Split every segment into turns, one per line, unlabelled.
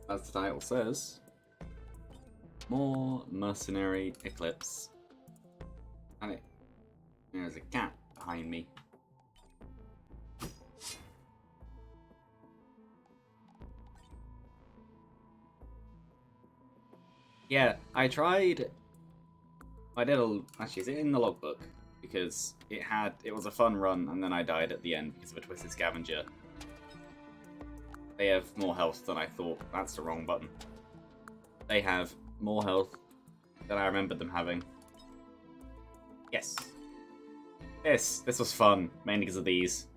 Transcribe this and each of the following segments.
as the title says, more Mercenary Eclipse. And there's a cat behind me. Yeah, I tried. Actually, is it in the logbook? Because it was a fun run, and then I died at the end because of a Twisted Scavenger. They have more health than I thought. That's the wrong button. They have more health than I remembered them having. Yes. This was fun, mainly because of these.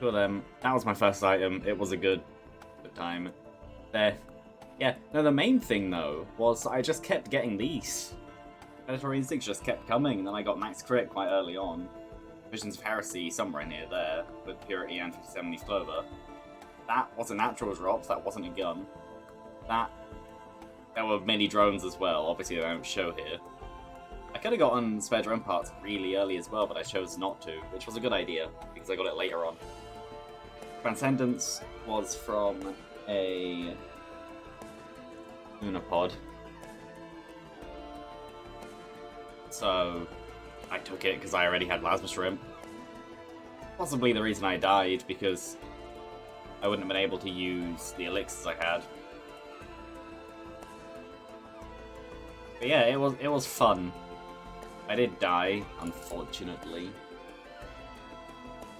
But that was my first item. It was a good time. There. Yeah, no, the main thing, though, was I just kept getting these. Predatory Instincts just kept coming, and then I got Max Crit quite early on. Visions of Heresy somewhere near there, with Purity and 57 Leaf Clover. That was a natural drop, that wasn't a gun. There were many drones as well, obviously they don't show here. I could have gotten spare drone parts really early as well, but I chose not to, which was a good idea, because I got it later on. Transcendence was from a Lunapod. So I took it because I already had Plasma Shrimp. Possibly the reason I died, because I wouldn't have been able to use the elixirs I had. But yeah, it was fun. I did die, unfortunately.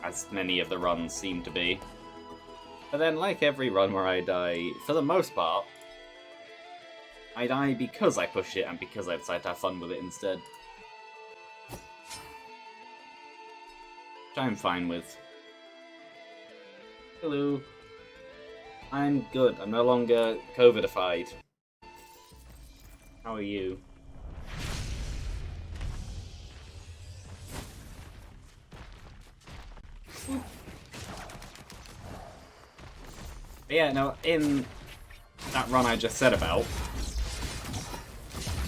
As many of the runs seem to be. But then, like every run where I die, for the most part, I die because I push it and because I decide to have fun with it instead. Which I'm fine with. Hello. I'm good. I'm no longer COVIDified. How are you? But yeah, no, in that run I just said about,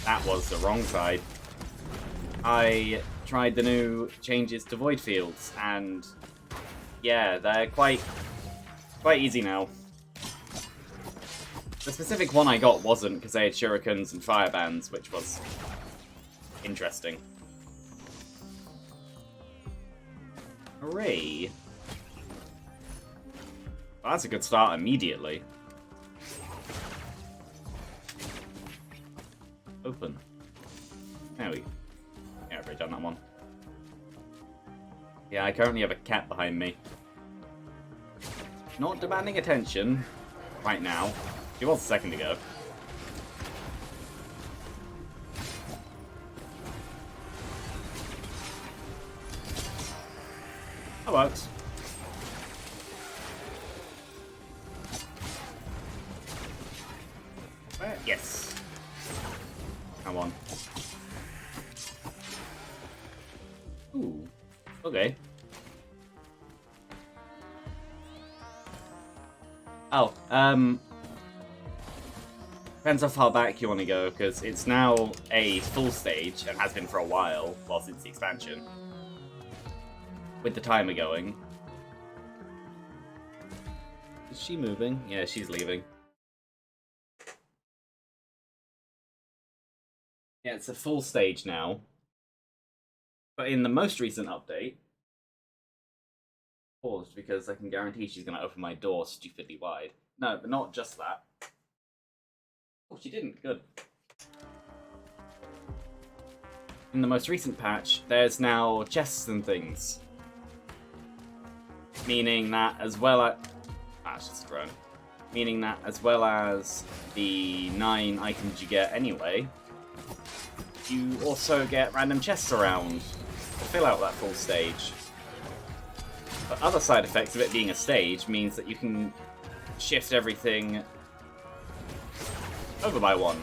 that was the wrong side. I tried the new changes to Void Fields, and yeah, they're quite easy now. The specific one I got wasn't, because they had shurikens and firebands, which was interesting. Hooray! Well, that's a good start immediately. Open. There we... Yeah, I've already done that one. Yeah, I currently have a cat behind me. Not demanding attention right now. She was a second ago. That works. Yes. Come on. Ooh. Okay. Oh, depends how far back you want to go, because it's now a full stage, and has been for a while, well, since the expansion. With the timer going. Is she moving? Yeah, she's leaving. Yeah, it's a full stage now. But in the most recent update, paused because I can guarantee she's going to open my door stupidly wide. No, but not just that. Oh, she didn't. Good. In the most recent patch, there's now chests and things. Meaning that as well as... Ah, it's just a drone. Meaning that as well as the 9 items you get anyway, you also get random chests around to fill out that full stage. But other side effects of it being a stage means that you can shift everything over by 1.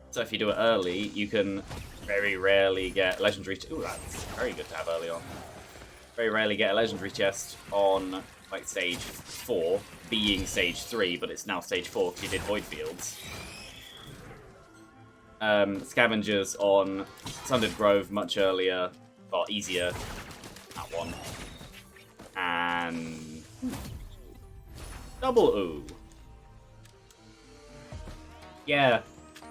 So if you do it early, you can very rarely get legendary... Ooh, that's very good to have early on. Very rarely get a legendary chest on like stage 4 being stage 3, but it's now stage 4 because you did Void Fields. Scavengers on Sundered Grove much earlier, or easier, that one. And double ooh. Yeah,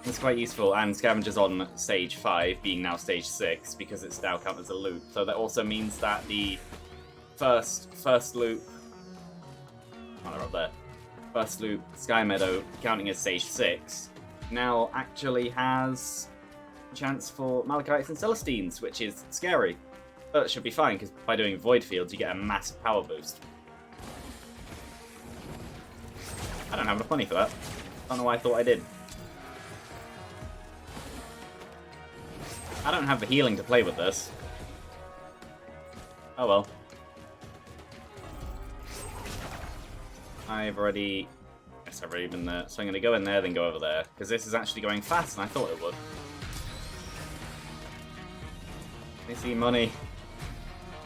it's quite useful. And Scavengers on stage 5 being now stage 6 because it's now counted as a loop. So that also means that the first loop, oh, they're up there. First loop, Sky Meadow, counting as stage 6, now actually has a chance for Malachites and Celestines, which is scary. But it should be fine, because by doing Void Fields, you get a massive power boost. I don't have enough money for that. Don't know why I thought I did. I don't have the healing to play with this. Oh well. I've already been there, so I'm going to go in there, then go over there, because this is actually going faster than I thought it would. I see money.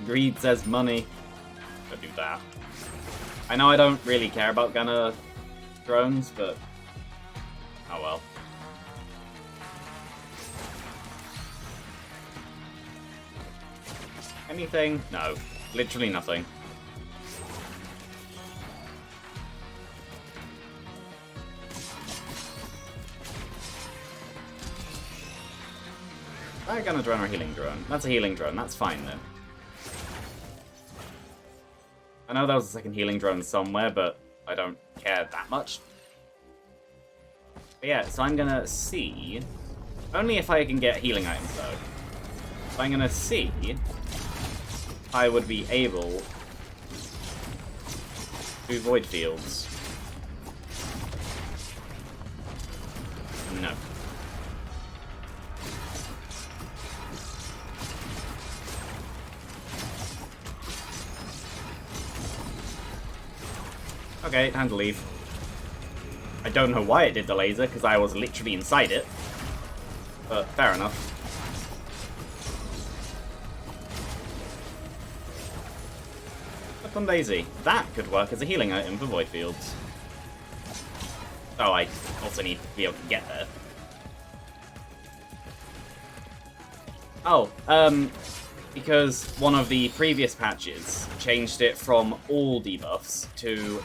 Greed says money. Go do that. I know I don't really care about Gunner drones, but oh well. Anything? No. Literally nothing. Is that a Gunner drone or a healing drone? That's a healing drone, that's fine then. I know there was a second healing drone somewhere, but I don't care that much. But yeah, so I'm gonna see... Only if I can get healing items though. So I'm gonna see if I would be able to do Void Fields. No. Okay, time to leave. I don't know why it did the laser, because I was literally inside it. But fair enough. Up on Daisy. That could work as a healing item for Void Fields. Oh, I also need to be able to get there. Oh, because one of the previous patches changed it from all debuffs to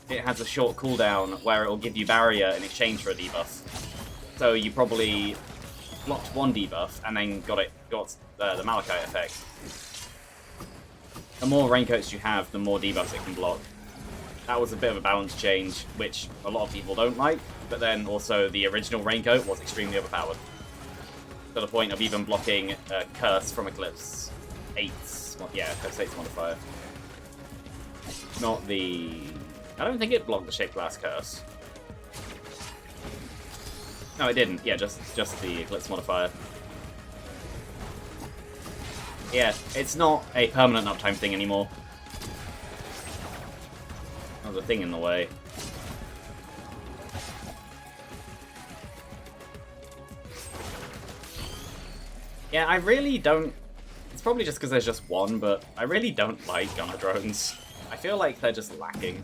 it has a short cooldown where it will give you barrier in exchange for a debuff. So you probably blocked one debuff and then got the Malachite effect. The more raincoats you have, the more debuffs it can block. That was a bit of a balance change, which a lot of people don't like, but then also the original raincoat was extremely overpowered. To the point of even blocking Curse from Eclipse 8's, yeah, Eclipse 8's modifier. Not the... I don't think it blocked the Shaped Glass Curse. No, it didn't. Yeah, just the Eclipse modifier. Yeah, it's not a permanent uptime thing anymore. There's a thing in the way. Yeah, I really don't... It's probably just because there's just one, but I really don't like Gunner drones. I feel like they're just lacking.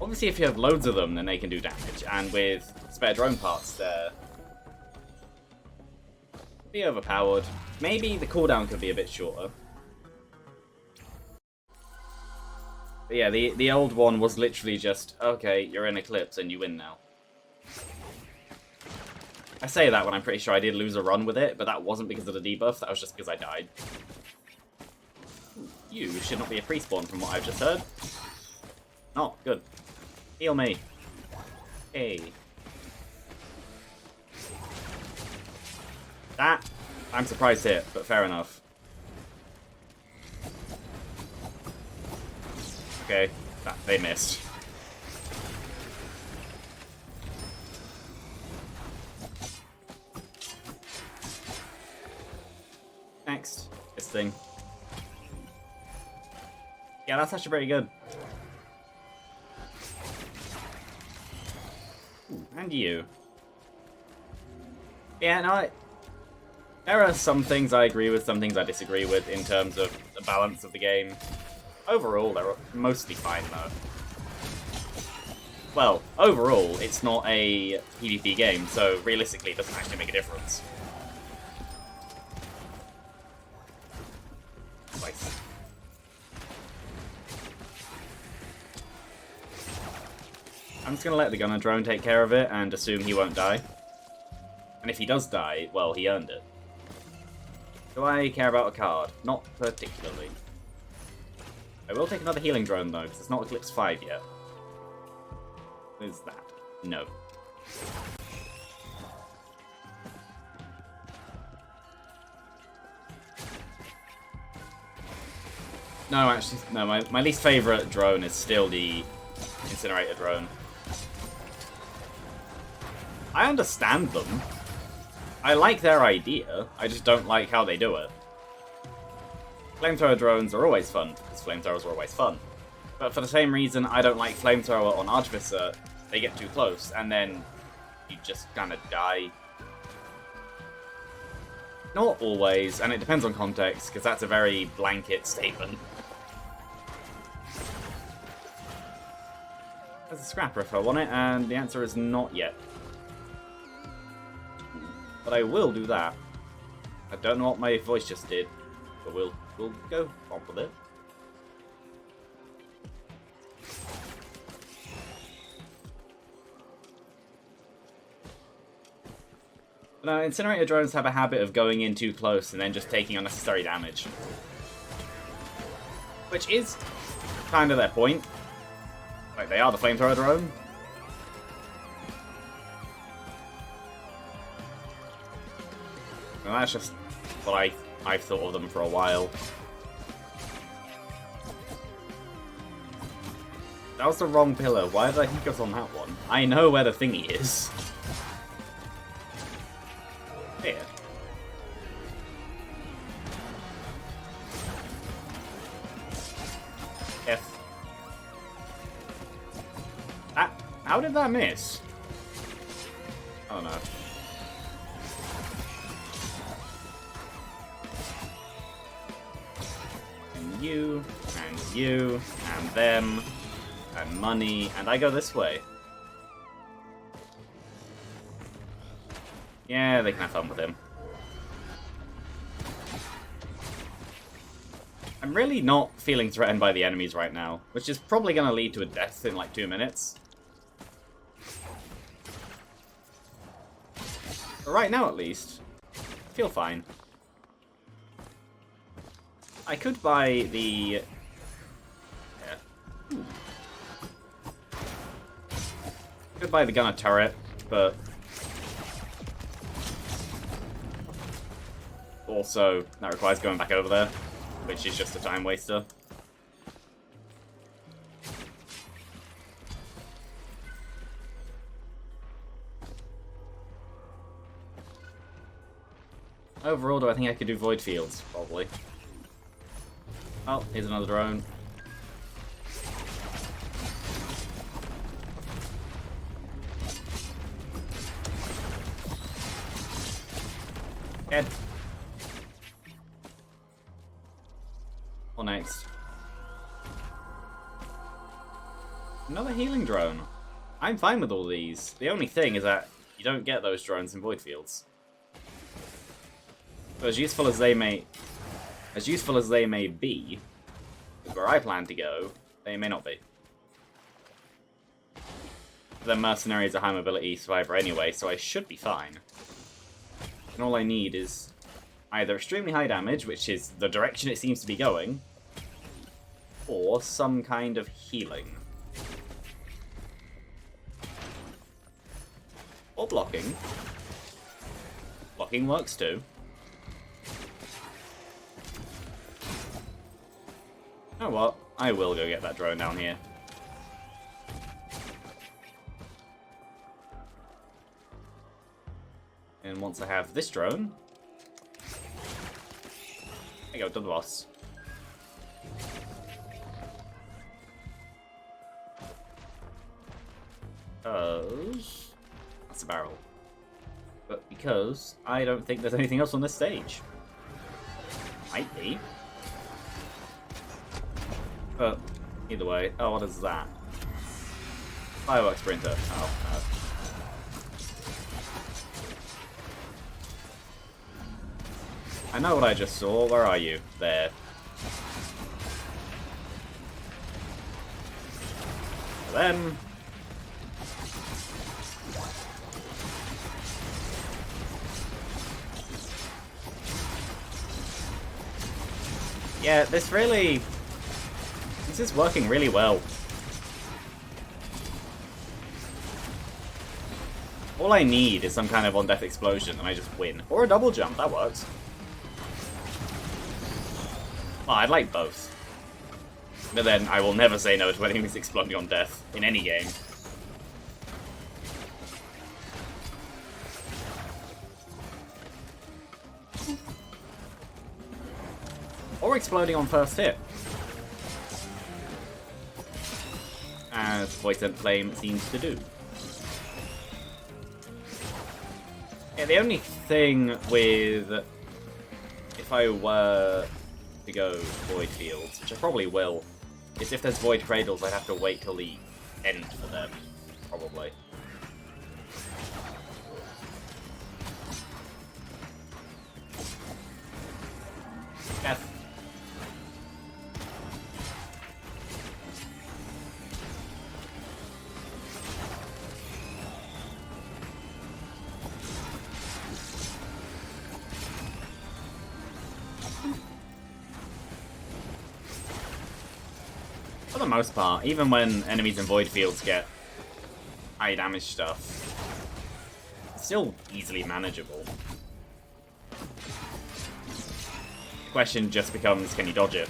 Obviously, if you have loads of them, then they can do damage, and with spare drone parts, they're... be overpowered. Maybe the cooldown could be a bit shorter. But yeah, the old one was literally just, okay, you're in Eclipse and you win now. I say that when I'm pretty sure I did lose a run with it, but that wasn't because of the debuff, that was just because I died. You should not be a pre-spawn from what I've just heard. Oh, good. Heal me. Hey. That, I'm surprised hit, but fair enough. Okay, they missed. Next, this thing. Yeah, that's actually pretty good. Ooh, and you. Yeah, no, there are some things I agree with, some things I disagree with in terms of the balance of the game. Overall, they're mostly fine, though. Well, overall, it's not a PvP game, so realistically, it doesn't actually make a difference. Nice. I'm just gonna let the gunner drone take care of it and assume he won't die. And if he does die, well, he earned it. Do I care about a card? Not particularly. I will take another healing drone, though, because it's not Eclipse 5 yet. Is that? No. No, actually, no, my least favourite drone is still the Incinerator drone. I understand them. I like their idea, I just don't like how they do it. Flamethrower drones are always fun, because flamethrowers are always fun. But for the same reason I don't like Flamethrower on Artificer, they get too close, and then you just kind of die. Not always, and it depends on context, because that's a very blanket statement. There's a scrapper if I want it, and the answer is not yet. But I will do that. I don't know what my voice just did, but we'll go on with it. No, Incinerator drones have a habit of going in too close and then just taking unnecessary damage. Which is kind of their point. Like, they are the Flamethrower drone. And that's just what I've thought of them for a while. That was the wrong pillar. Why did I think I was on that one? I know where the thingy is. Here. F. How did that miss? Oh no. And you, and them, and money, and I go this way. Yeah, they can have fun with him. I'm really not feeling threatened by the enemies right now, which is probably going to lead to a death in like 2 minutes. But right now, at least, I feel fine. I could buy the... Yeah. Could buy the gunner turret, but... Also, that requires going back over there, which is just a time waster. Overall, do I think I could do Void Fields? Probably. Oh, here's another drone. Dead. What next? Another healing drone. I'm fine with all these. The only thing is that you don't get those drones in Void Fields. So as useful as they may be, where I plan to go, they may not be. The Mercenary is a high mobility survivor anyway, so I should be fine. And all I need is either extremely high damage, which is the direction it seems to be going, or some kind of healing. Or blocking. Blocking works too. You know what? I will go get that drone down here. And once I have this drone... There you go, done the boss. That's a barrel. But because I don't think there's anything else on this stage. Might be. But either way, oh, what is that? Fireworks sprinter. Oh, no. I know what I just saw. Where are you? There. Then... yeah, this is working really well. All I need is some kind of on-death explosion and I just win. Or a double jump, that works. Well, I'd like both. But then I will never say no to enemies exploding on death in any game. Or exploding on first hit. As Void-Sent Flame seems to do. Yeah, the only thing with... if I were to go Void Fields, which I probably will, is if there's Void Cradles, I'd have to wait till the end for them, probably. Death. For the most part, even when enemies in Void Fields get high damage stuff, it's still easily manageable. The question just becomes, can you dodge it?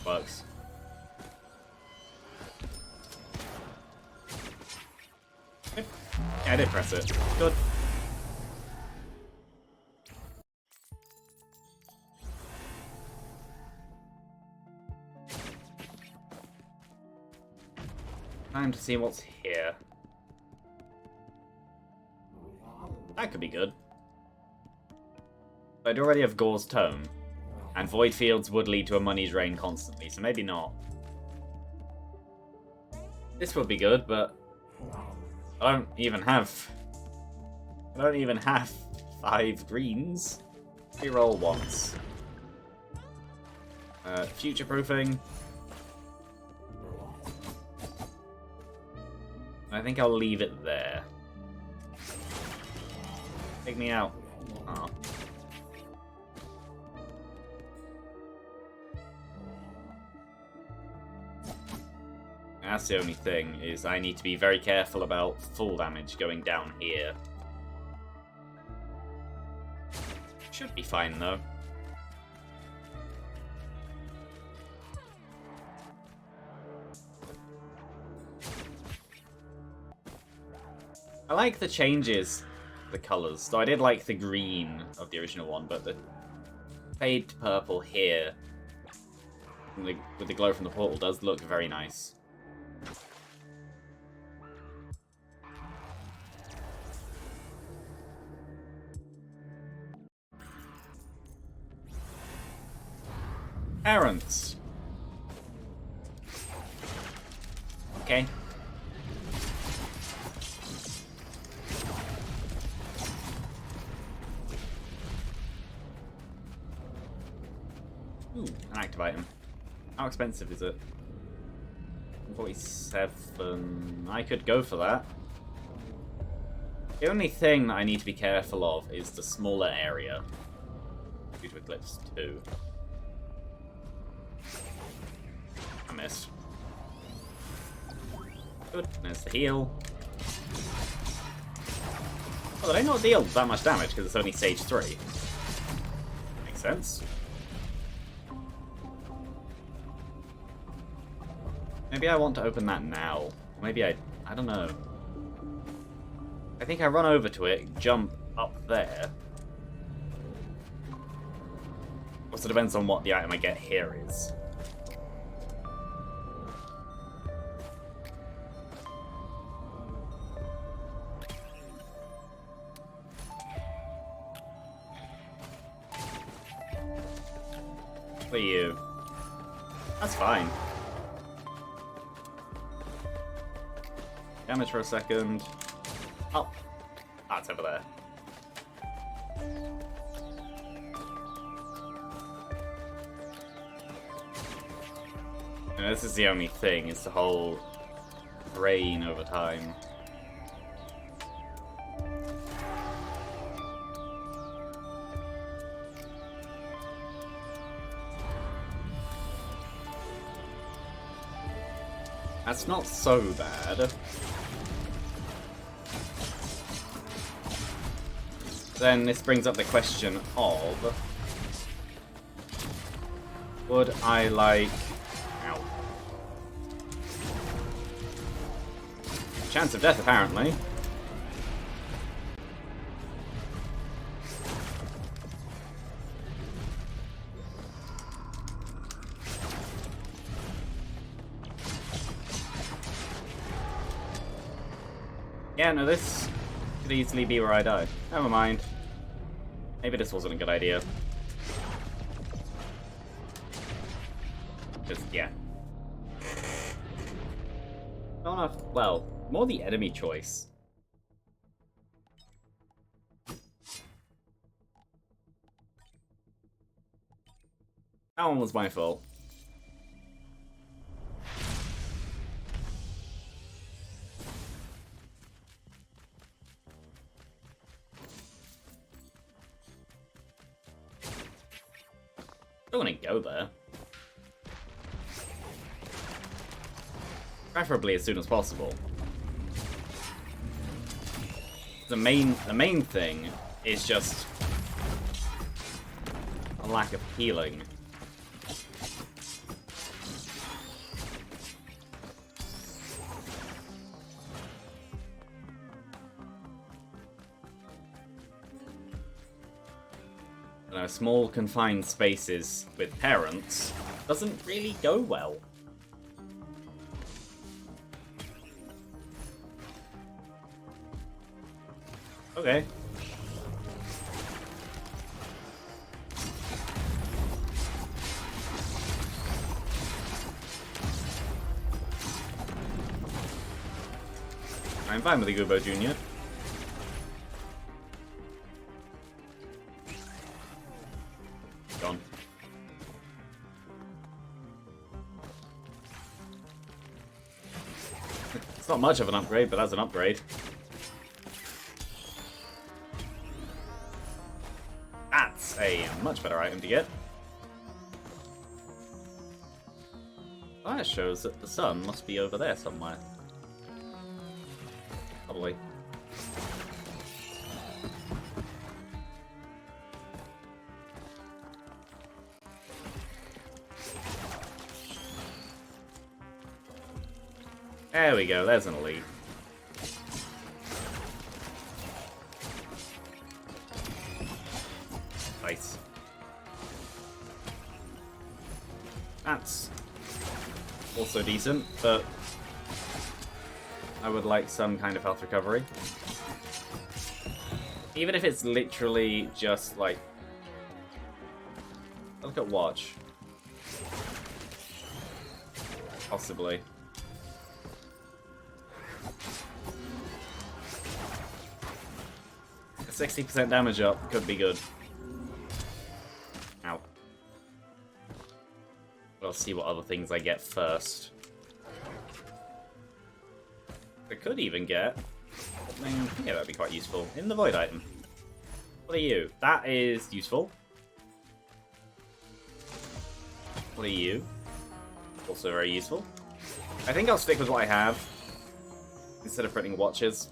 Works. Yeah, I did press it. Good. Time to see what's here. That could be good. I'd already have Gore's Tome, and Void Fields would lead to a money drain constantly, so maybe not. This would be good, but I don't even have 5 greens. Reroll once. Future-proofing. I think I'll leave it there. Take me out. Oh. That's the only thing, is I need to be very careful about full damage going down here. Should be fine, though. I like the changes, the colours. Though I did like the green of the original one, but the fade to purple here, with the glow from the portal, does look very nice. Parents. Okay. Ooh, an active item. How expensive is it? 47. I could go for that. The only thing that I need to be careful of is the smaller area. Due to Eclipse 2. I missed. Good. There's the heal. Oh, did I not deal that much damage because it's only stage 3? Makes sense. Maybe I want to open that now. Maybe I don't know. I think I run over to it, jump up there. Also depends on what the item I get here is. For you. That's fine. Damage for a second. Oh. Ah, it's over there. And this is the only thing, it's the whole rain over time. That's not so bad. Then this brings up the question of... would I like... Ow. Chance of death, apparently. Yeah, no, this could easily be where I die. Never mind. Maybe this wasn't a good idea. Just, yeah. Not enough. Well, more the enemy choice. That one was my fault. I don't want to go there. Preferably as soon as possible. The main thing is just a lack of healing. Small confined spaces with parents doesn't really go well. Okay. I'm fine with the Goobo Jr. Gone. It's not much of an upgrade, but that's an upgrade. That's a much better item to get. That shows that the sun must be over there somewhere. Probably. There we go, there's an elite. Nice. That's also decent, but I would like some kind of health recovery. Even if it's literally just like... Look at watch. Possibly. A 60% damage up could be good. Ow. I'll see what other things I get first. I could even get something... Yeah, that'd be quite useful. In the void item. What are you? That is useful. What are you? Also very useful. I think I'll stick with what I have instead of printing watches.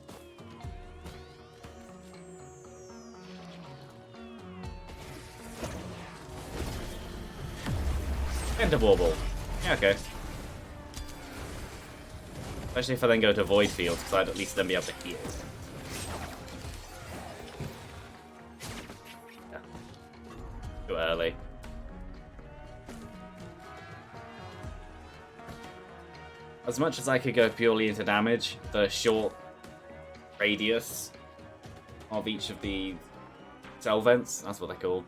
And a bauble. Yeah, okay. Especially if I then go to Void Fields, because I'd at least then be able to heal. Yeah. Too early. As much as I could go purely into damage, the short radius of each of the cell vents, that's what they're called,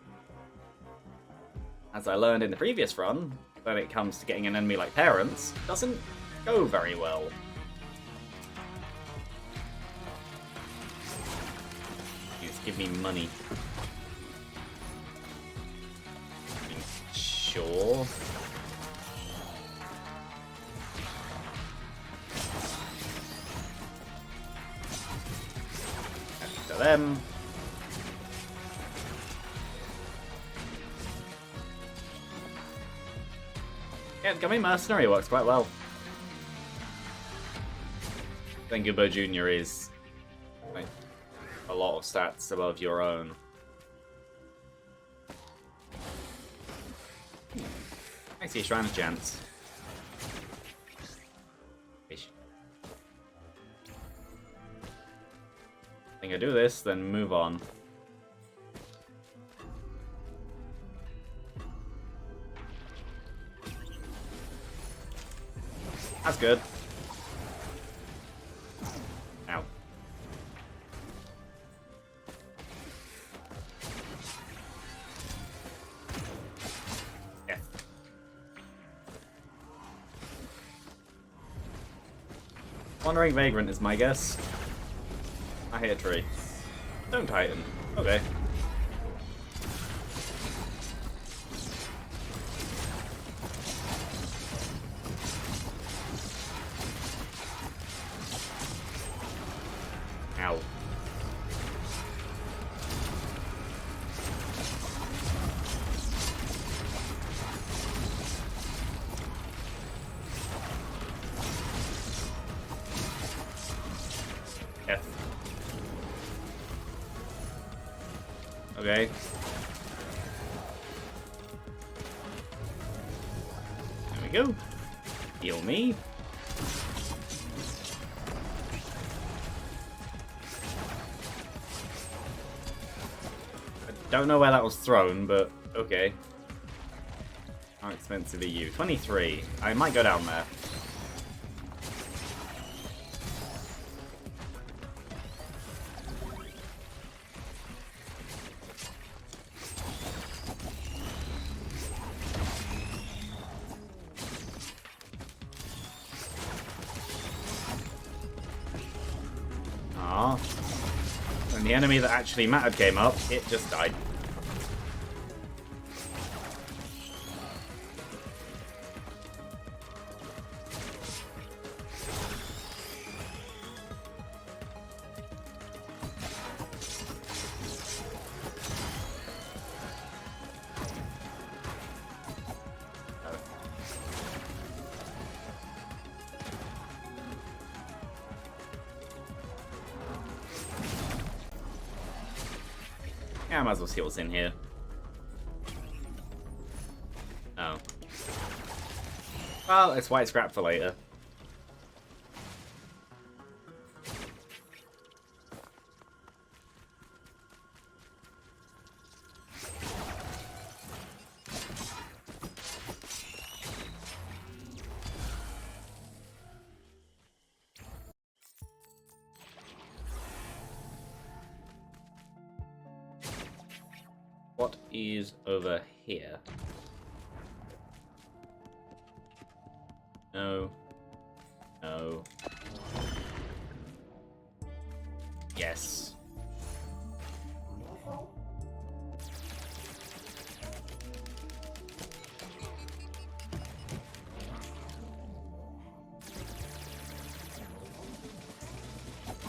as I learned in the previous run, when it comes to getting an enemy like Parents, doesn't go very well. Please give me money. Sure. To them. Yeah, Gummy Mercenary works quite well. Then Gumbo Jr. is like a lot of stats above your own. I see Shrine's chance. I think I do this, then move on. That's good. Ow. Yeah. Wandering Vagrant is my guess. I hit a tree. Don't Titan. Okay. Ow. F. Okay. There we go. Heal me. Don't know where that was thrown, but okay. How expensive are you? 23. I might go down there. Ah. When the enemy that actually mattered came up, it just died. Yeah, I might as well see what's in here. Oh. Well, it's white scrap for later. What is over here? No. No. Yes.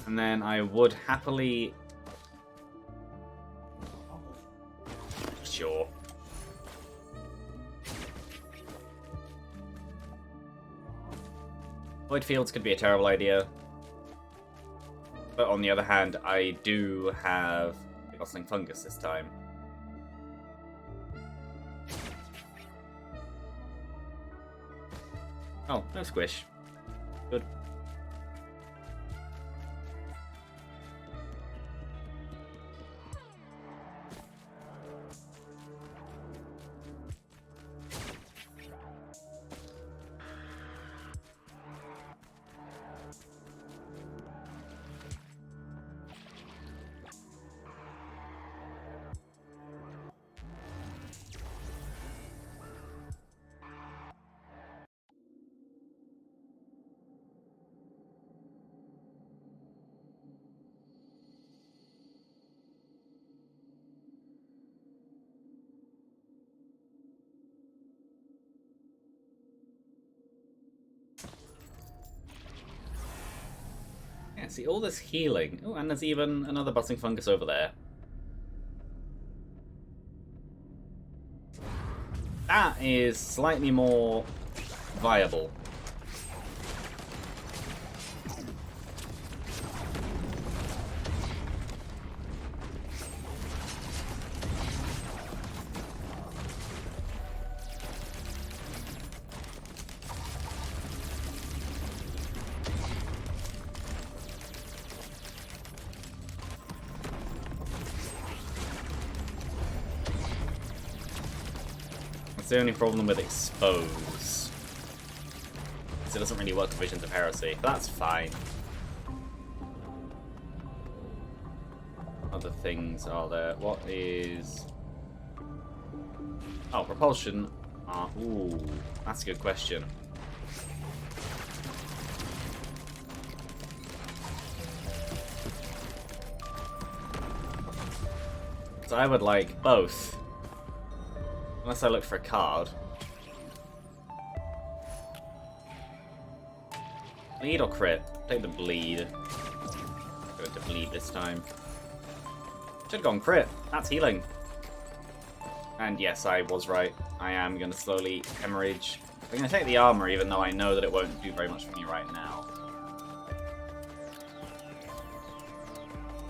And then I would happily... Sure. Void Fields could be a terrible idea. But on the other hand, I do have Gosling Fungus this time. Oh, no squish. Good. I see all this healing. Oh, and there's even another buzzing fungus over there. That is slightly more viable. That's the only problem with Expose. It doesn't really work to Visions of Heresy. That's fine. Other things are there. What is... Oh, Repulsion. Ooh, that's a good question. So I would like both. Unless I look for a card. Bleed or crit? Take the bleed. Go to bleed this time. Should've gone crit. That's healing. And yes, I was right. I am going to slowly hemorrhage. I'm going to take the armor, even though I know that it won't do very much for me right now.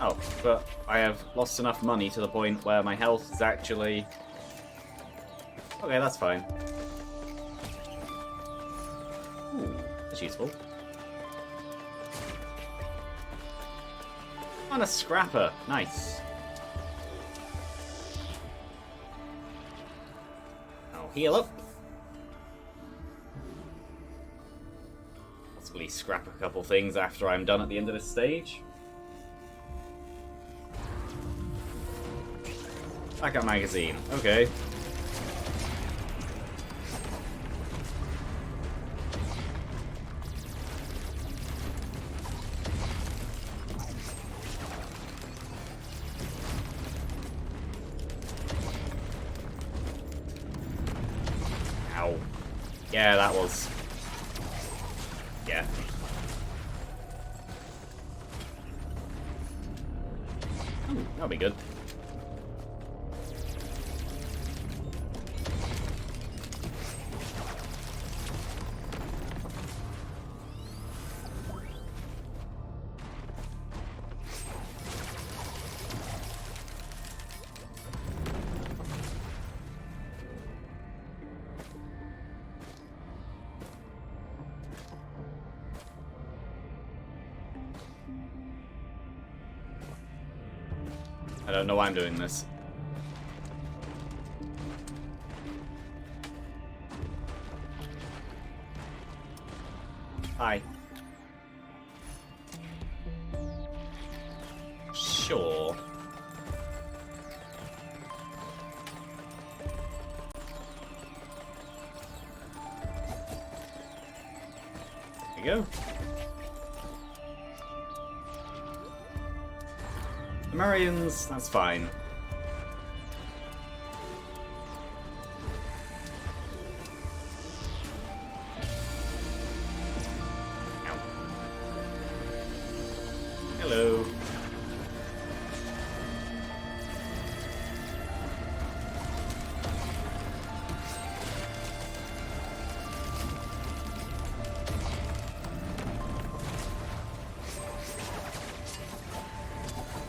Oh, but I have lost enough money to the point where my health is actually... Okay, that's fine. Ooh, that's useful. And a scrapper. Nice. I'll heal up. Possibly scrap a couple things after I'm done at the end of this stage. Backup magazine. Okay. Yeah, that was... Yeah. Ooh, that'll be good. I don't know why I'm doing this. Hi. Sure. There we go. Marians, that's fine. Ow. Hello.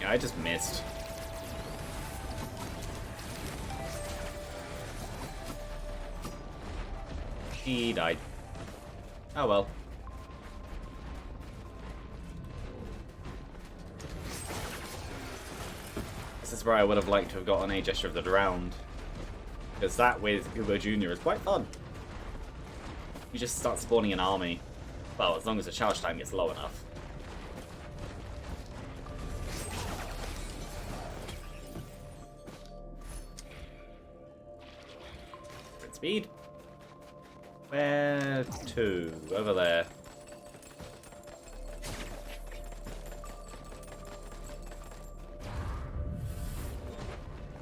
I just missed. He died. Oh well. This is where I would have liked to have gotten a Gesture of the Drowned. Because that with Ubo Jr. is quite fun. You just start spawning an army. Well, as long as the charge time gets low enough. Speed. Where to? Over there.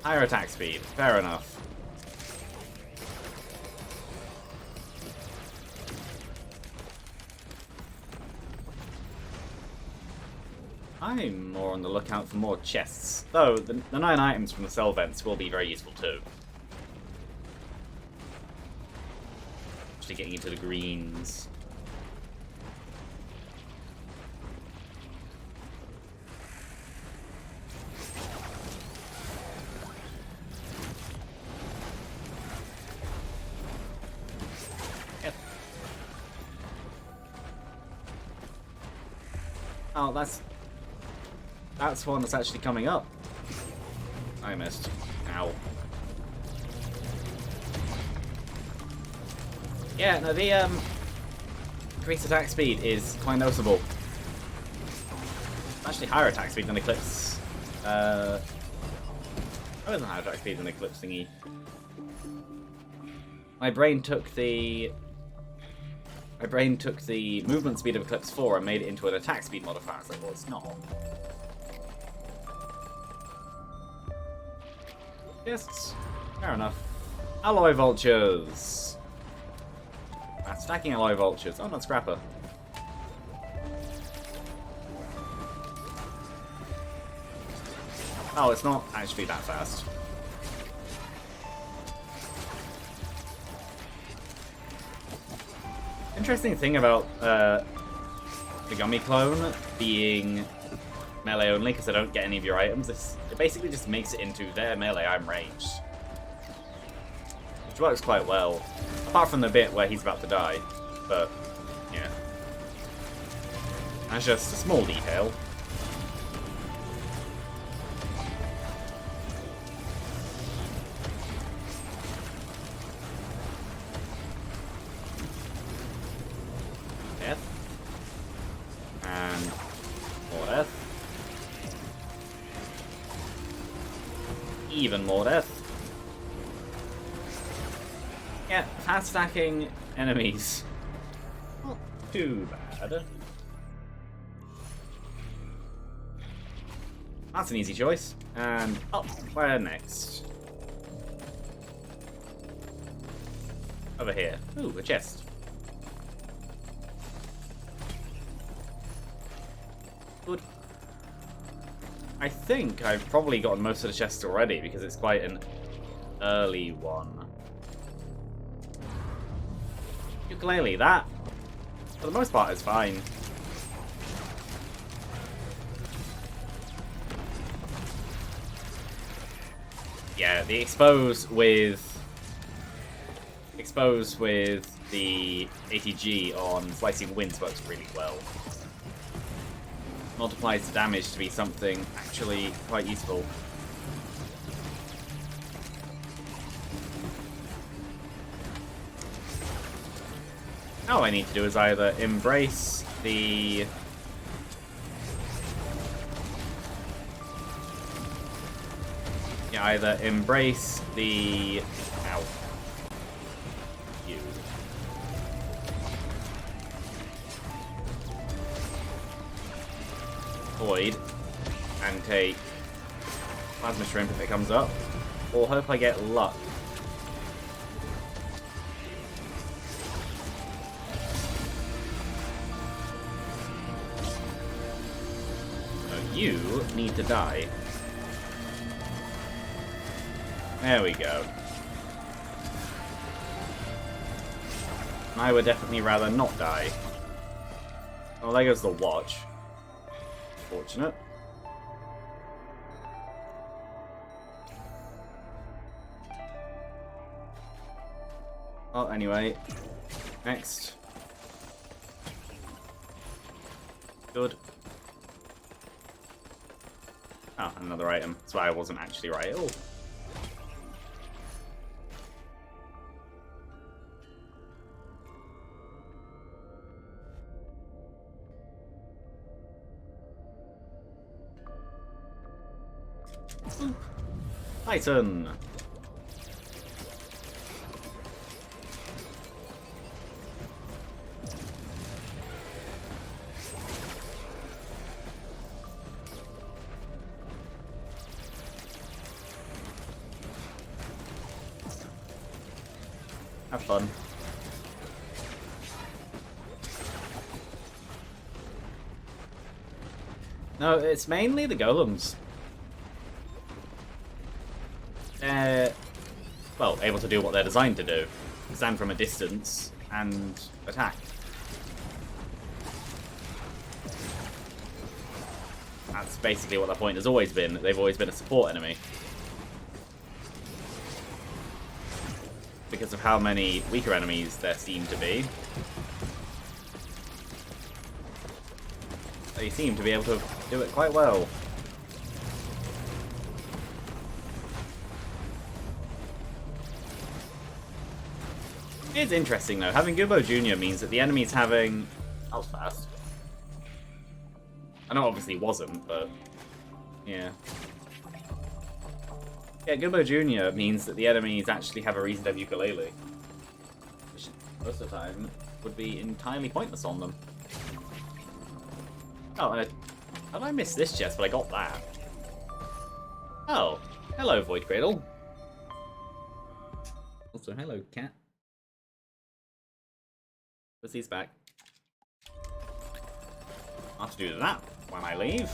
Higher attack speed. Fair enough. I'm more on the lookout for more chests. Though, the 9 items from the cell vents will be very useful too. Actually getting into the greens. Yep. Oh, that's one that's actually coming up. I missed. Ow. Yeah, no, the increased attack speed is quite noticeable. Actually higher attack speed than Eclipse. Oh, it's higher attack speed than Eclipse thingy. My brain took the movement speed of Eclipse 4 and made it into an attack speed modifier. It's like, well, it's not. Yes, fair enough. Alloy vultures. Stacking alloy vultures. Oh, not Scrapper. Oh, it's not actually that fast. Interesting thing about the Gummy clone being melee only, because I don't get any of your items, it basically just makes it into their melee, I'm ranged. Which works quite well. Apart from the bit where he's about to die. But, yeah. That's just a small detail. Death. And more death. Even more death. Yeah, fast stacking enemies. Not too bad. That's an easy choice. And up, where next? Over here. Ooh, a chest. Good. I think I've probably gotten most of the chests already because it's quite an early one. Ukulele, that, for the most part, is fine. Yeah, the expose with the ATG on Slicing Winds works really well. Multiplies the damage to be something actually quite useful. All I need to do is either embrace the... Yeah, either embrace the... Ow. You. Void. And take Plasma Shrimp if it comes up. Or hope I get luck. You need to die. There we go. I would definitely rather not die. Oh, there goes the watch. Fortunate. Oh, anyway. Next. Good. Oh, another item. That's why I wasn't actually right. Oh. Titan. Have fun. No, it's mainly the golems. They're, well, able to do what they're designed to do. Stand from a distance and attack. That's basically what their point has always been. They've always been a support enemy. Because of how many weaker enemies there seem to be. They seem to be able to do it quite well. It's interesting though, having Gumbo Jr. means that the enemy's having... That was fast. I know it obviously wasn't, but... Yeah. Yeah, Gumbo Jr. means that the enemies actually have a reason to have ukulele. Which most of the time would be entirely pointless on them. Oh, and how did I miss this chest? But I got that. Oh, hello, Void Cradle. Also, hello, cat. Pussy's back. I'll have to do that when I leave.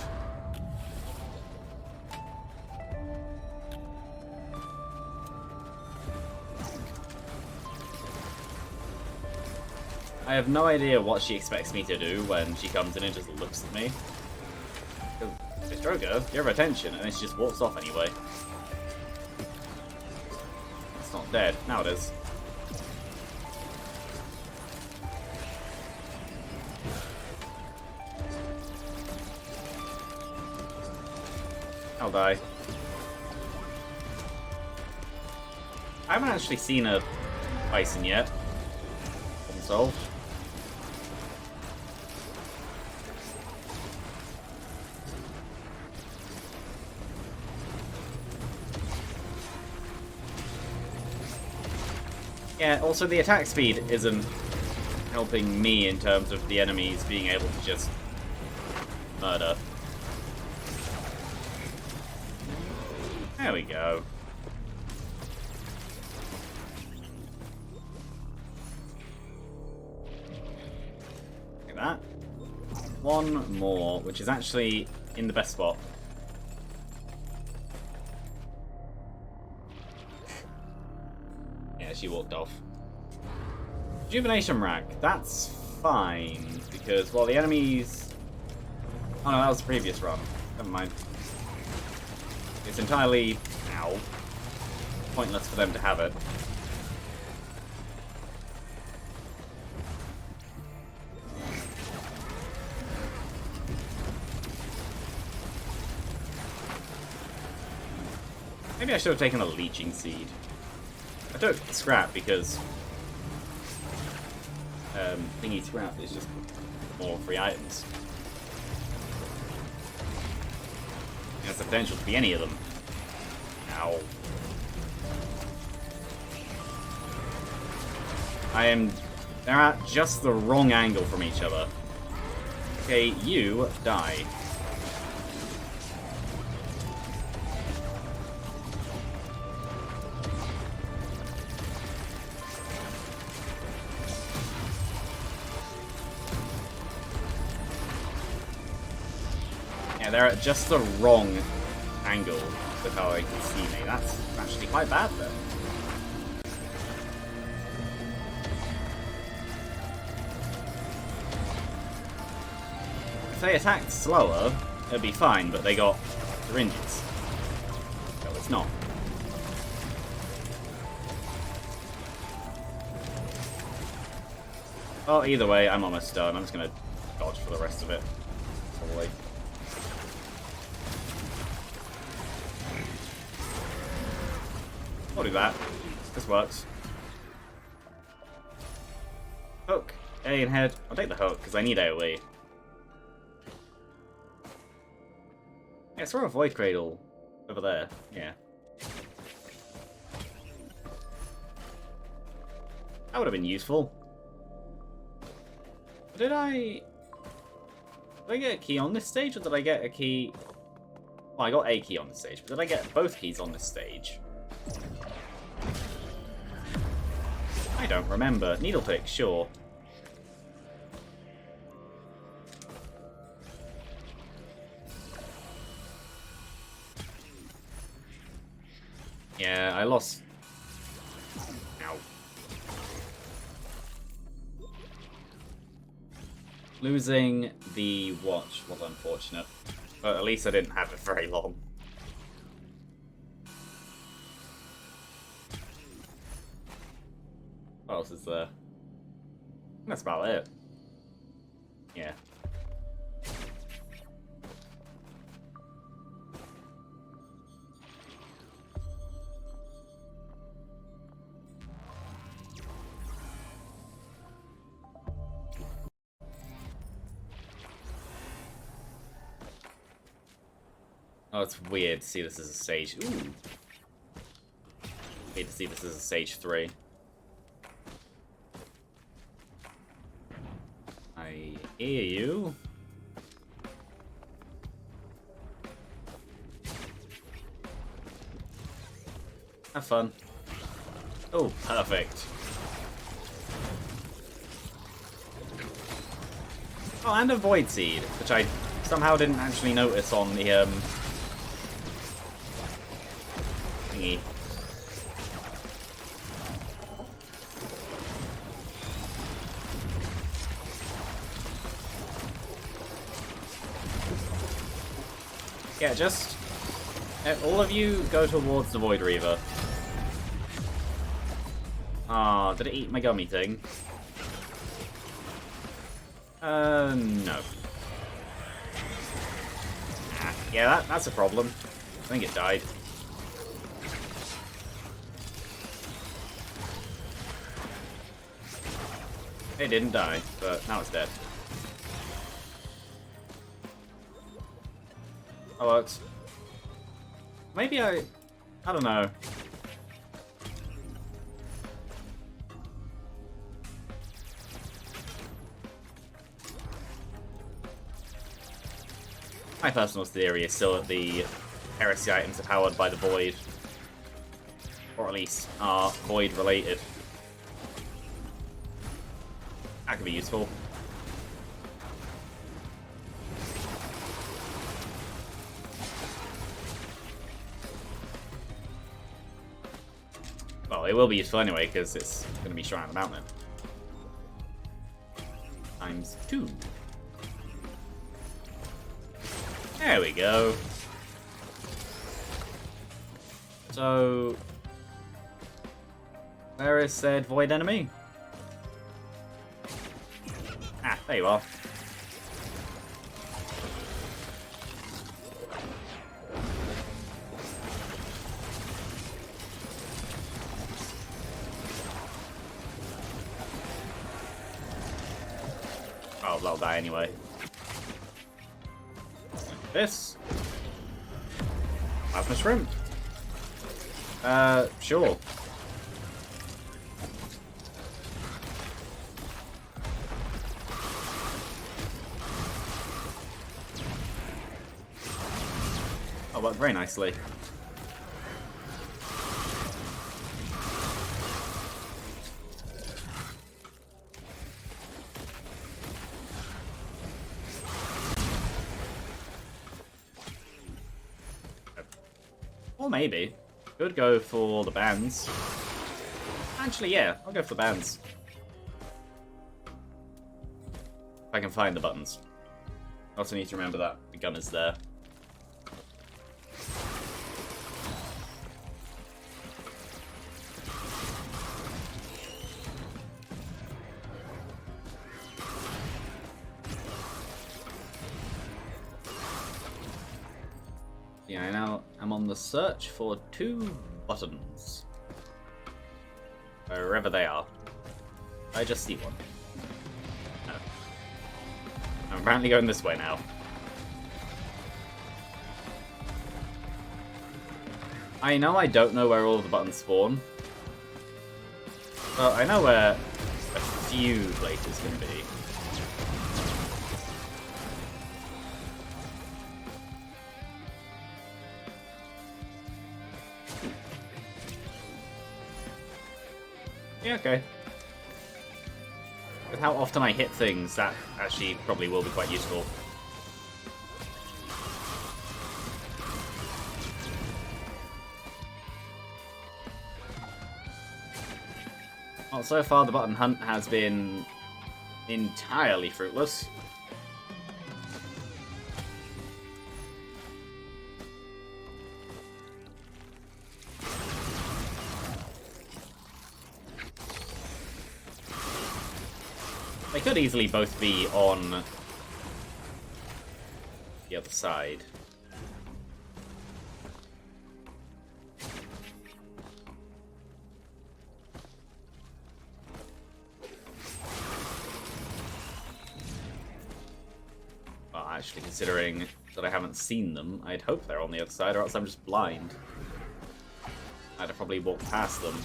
I have no idea what she expects me to do when she comes in and just looks at me. It's Drogo, give her attention, and then she just walks off anyway. It's not dead. Now it is. I'll die. I haven't actually seen a bison yet. Problem solved. Yeah, also the attack speed isn't helping me in terms of the enemies being able to just murder. There we go. Look at that. One more, which is actually in the best spot. Yeah, she walked off. Rejuvenation rack. That's fine, because, well, the enemies... Oh no, that was the previous run. Never mind. It's entirely, ow, pointless for them to have it. Maybe I should have taken a leeching seed. I took scrap because thingy scrap is just more free items. It has the potential to be any of them. Ow. They're at just the wrong angle from each other. Okay, you die. They're at just the wrong angle with how they can see me. That's actually quite bad, though. If they attacked slower, it'd be fine, but they got syringes. So it's not. Oh, either way, I'm almost done. I'm just going to dodge for the rest of it. Probably. I'll do that. This works. Hook. Alien head. I'll take the hook, because I need AoE. Yeah, throw a Void Cradle over there. Yeah. That would have been useful. Did I get a key on this stage, or did I get a key... Well, I got a key on this stage, but did I get both keys on this stage? I don't remember. Needle pick, sure. Yeah, I lost... Ow. Losing the watch was unfortunate, but at least I didn't have it very long. What else is there? That's about it. Yeah. Oh, it's weird to see this as a stage. Ooh. Weird to see this as a stage 3. I hear you. Have fun. Oh, perfect. Oh, and a Void Seed, which I somehow didn't actually notice on the, thingy. Yeah, just... all of you go towards the Void Reaver. Ah, did it eat my gummy thing? No. Ah, yeah, that's a problem. I think it died. It didn't die, but now it's dead. That works. Maybe I don't know. My personal theory is still that the heresy items are powered by the Void. Or at least are Void related. That could be useful. Well, it will be useful anyway, because it's going to be Shrine of the Mountain. Times 2. There we go. So... where is said Void enemy? Ah, there you are. Oh, they'll die anyway. This? Plasma Shrimp? Sure. Oh, worked very nicely. Or maybe. Could go for the bands. Actually, yeah, I'll go for the bands. If I can find the buttons. I also need to remember that the gun is there. Yeah, now I'm on the search for 2 buttons. Wherever they are. I just see one. No. I'm apparently going this way now. I know I don't know where all of the buttons spawn. But I know where a few places can be. Yeah, okay. With how often I hit things, that actually probably will be quite useful. Well, so far the button hunt has been entirely fruitless. They could easily both be on the other side. Well, actually, considering that I haven't seen them, I'd hope they're on the other side, or else I'm just blind. I'd have probably walked past them.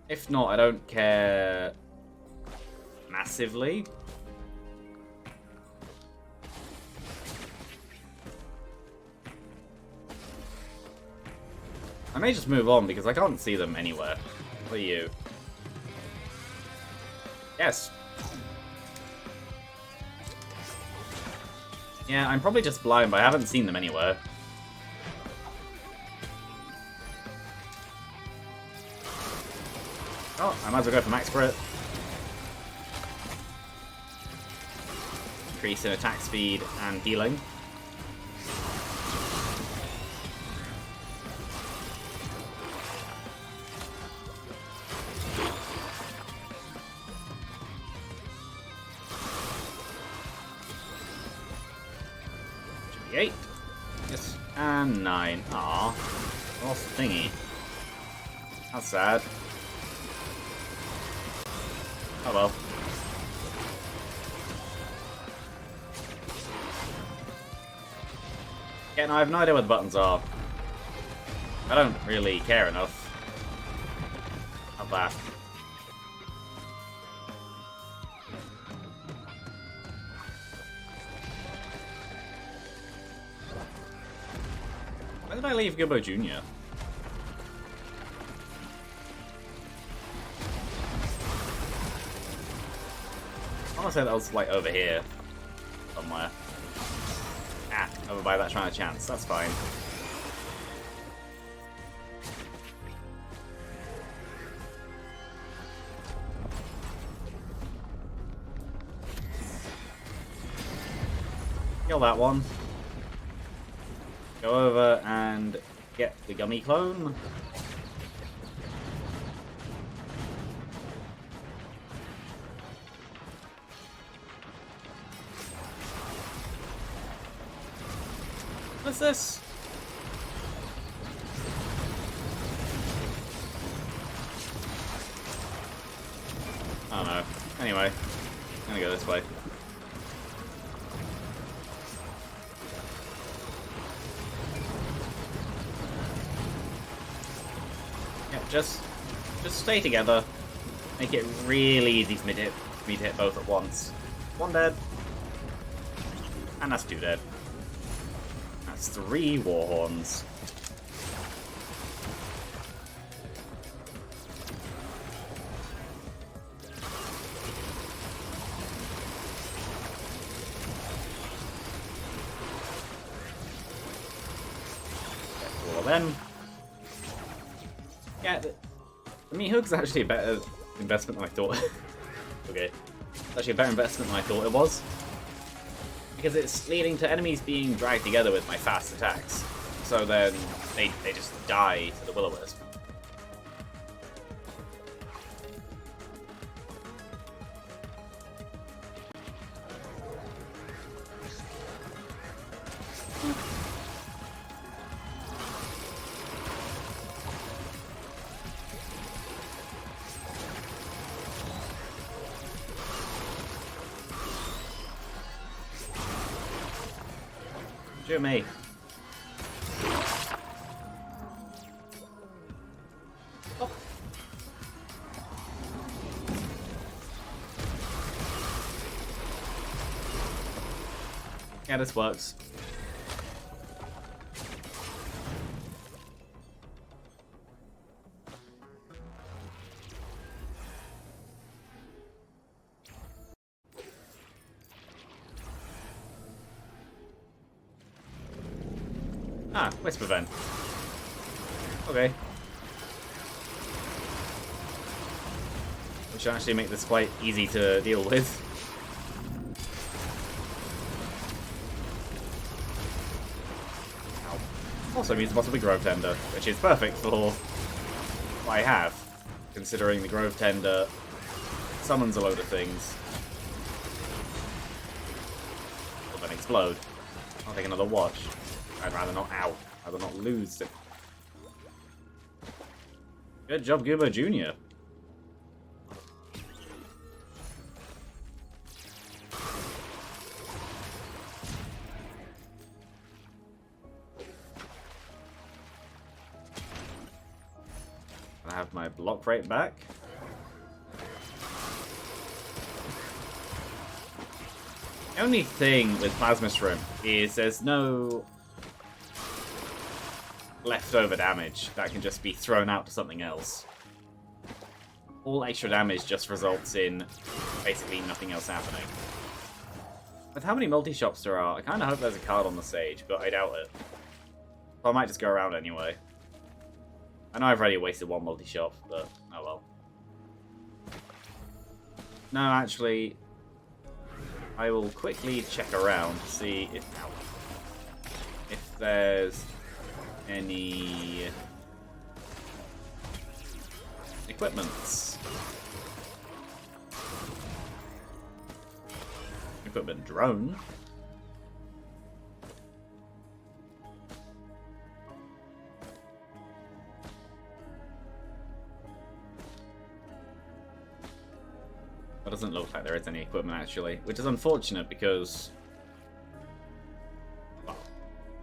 If not, I don't care massively. I may just move on because I can't see them anywhere. What are you? Yes. Yeah, I'm probably just blind, but I haven't seen them anywhere. Oh, I might as well go for max crit. Increase in attack speed and healing. Should be 8. Yes, and 9. Aww. Lost thingy. That's sad. Oh well. Yeah, no, I have no idea what the buttons are. I don't really care enough about that. Why did I leave Gibbo Jr.? I want to say that was like over here somewhere. Ah, over by that Shrine of Chance. That's fine. Kill that one. Go over and get the gummy clone. What's this? I don't know. Anyway, I'm gonna go this way. Yeah, just stay together. Make it really easy for me to hit both at once. One dead. And that's 2 dead. That's 3 Warhorns. All of them. Yeah, the meat hook's actually a better investment than I thought. Okay. It's actually a better investment than I thought it was. Because it's leading to enemies being dragged together with my fast attacks. So then they just die to the Will-O-Wisp. Shoot me. Oh. Yeah, this works. Ah, Whisper Vent. Okay. Which should actually make this quite easy to deal with. Ow. Also means possibly Grove Tender, which is perfect for what I have, considering the Grove Tender summons a load of things. Will then explode. I'll take another watch. I'd rather not. Ow. I'd rather not lose it. Good job, Goober Jr. I have my block rate back. The only thing with Plasma Shrimp is there's no leftover damage that can just be thrown out to something else. All extra damage just results in basically nothing else happening. With how many multi-shops there are, I kind of hope there's a card on the stage, but I doubt it. So I might just go around anyway. I know I've already wasted one multi-shop, but oh well. No, actually, I will quickly check around to see if there's any equipments. Equipment drone. It doesn't look like there is any equipment actually, which is unfortunate because, well,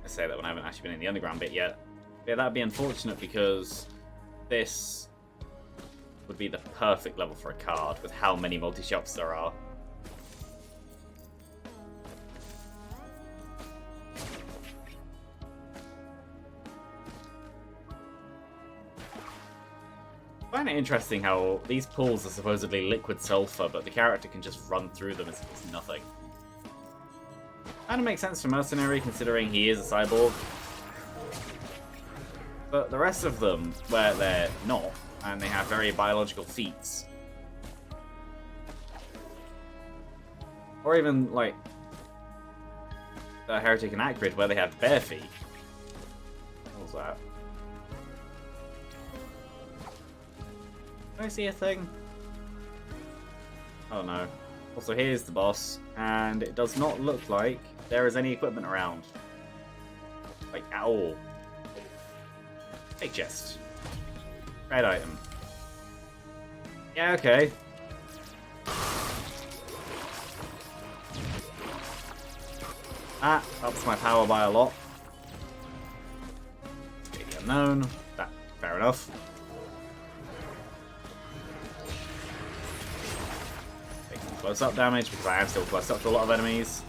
I say that when I haven't actually been in the underground bit yet. But yeah, that'd be unfortunate because this would be the perfect level for a card with how many multi-shops there are. I find it interesting how these pools are supposedly liquid sulfur, but the character can just run through them as if it's nothing. Kinda makes sense for Mercenary, considering he is a cyborg. But the rest of them, where they're not, and they have very biological feats. Or even, like, the Heretic and Acrid, where they have bare feet. What was that? Do I see a thing? Oh no. Also, here's the boss, and it does not look like there is any equipment around. Like, at all. Big chest. Red item. Yeah, okay. That ups my power by a lot. The unknown. That, fair enough. Close-up damage, because I am still close up to a lot of enemies.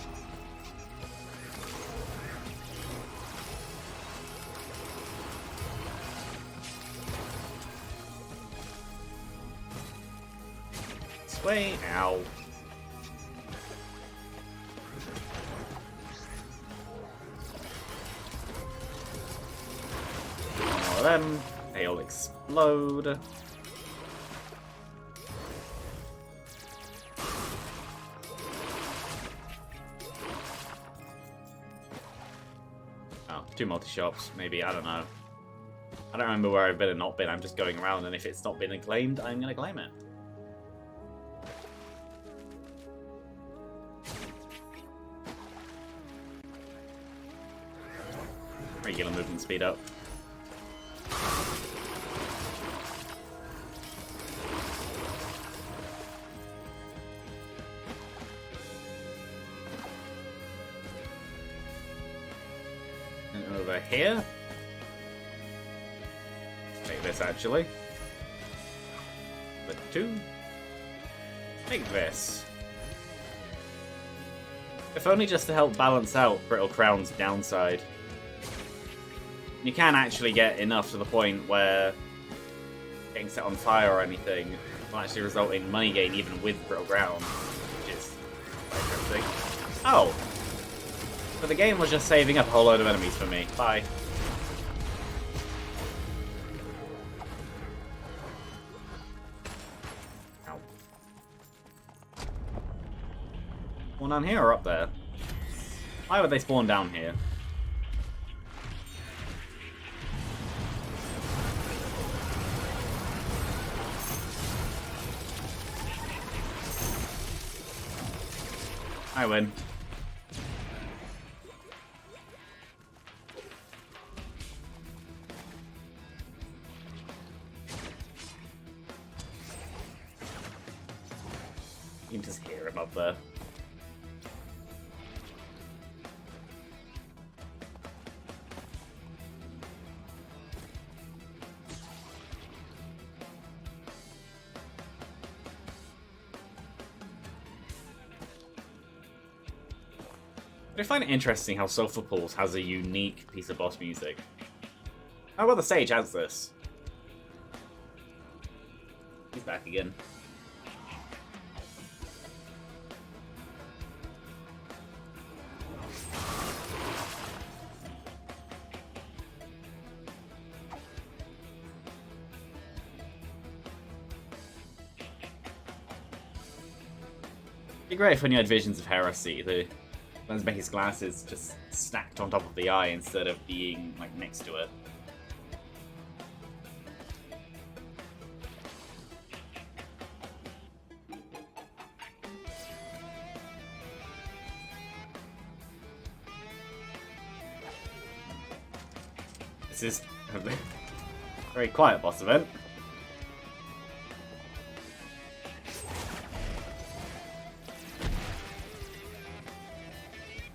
This way. Ow. More of them. They all explode. Two multi-shops, maybe, I don't know. I don't remember where I've been and not been, I'm just going around, and if it's not been claimed, I'm gonna claim it. Regular movement speed up. Over here. Take this actually. But two. Take this. If only just to help balance out Brittle Crown's downside. You can actually get enough to the point where getting set on fire or anything will actually result in money gain even with Brittle Crown, which is quite interesting. Oh! But the game was just saving up a whole load of enemies for me. Bye. down here or up there? Why would they spawn down here? I win. You can just hear him up there. I find it interesting how Sulphur Pools has a unique piece of boss music. How about the stage has this? He's back again. It'd be great if when you had visions of Heresy, the Lensmaker's glasses just stacked on top of the eye instead of being like next to it. This is a very quiet boss event.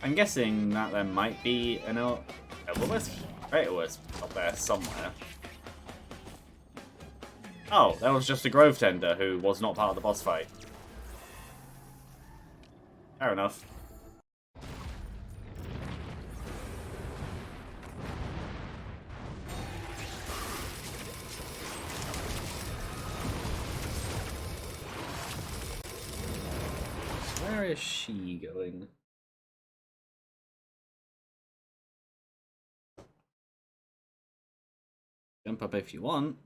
I'm guessing that there might be an Elderwisp? Elderwisp up there somewhere. Oh, that was just a Grove Tender who was not part of the boss fight. Fair enough. Where is she going? Jump up if you want.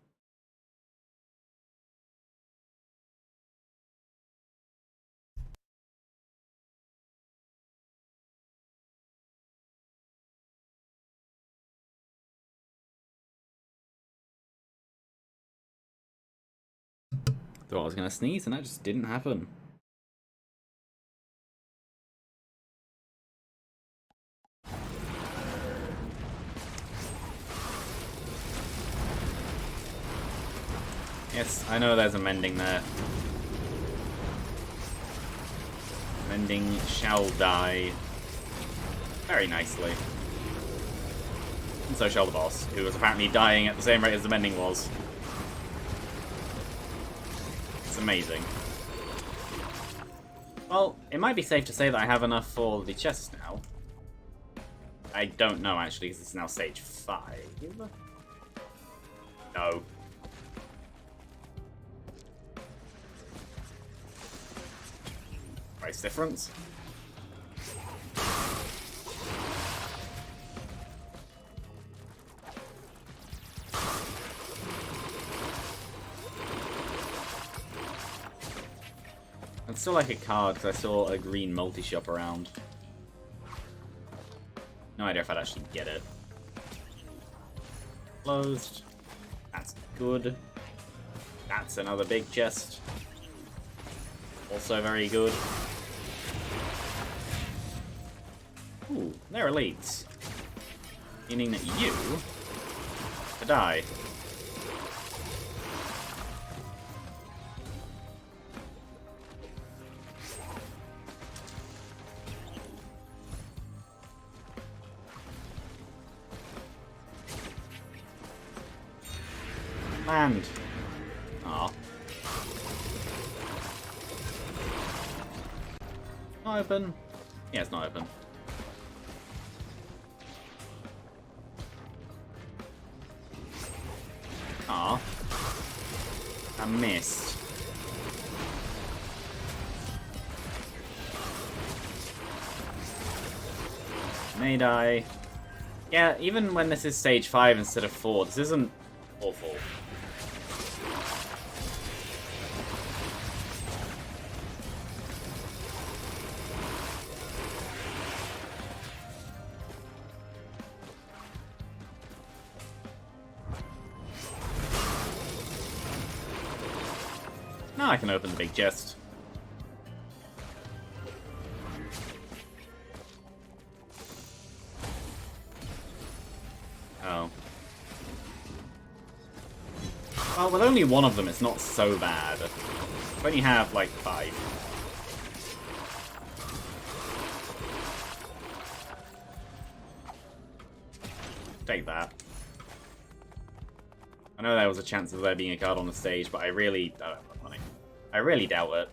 Thought I was gonna sneeze and that just didn't happen. Yes, I know there's a mending there. Mending shall die very nicely. And so shall the boss, who was apparently dying at the same rate as the mending was. It's amazing. Well, it might be safe to say that I have enough for the chest now. I don't know, actually, because it's now stage 5. No. Price difference. I'd still like a card because I saw a green multi-shop around. No idea if I'd actually get it. Closed. That's good. That's another big chest. Also very good. Ooh, they're elites. Meaning that you could die. Land. Aw. Not open. Yeah, it's not open. Aw. I missed. May die. Yeah, even when this is stage 5 instead of 4, this isn't awful. Now I can open the big chest. Oh. Well, with only one of them, it's not so bad. I only have, like, 5. Take that. I know there was a chance of there being a card on the stage, but I really don't have money. I really doubt it.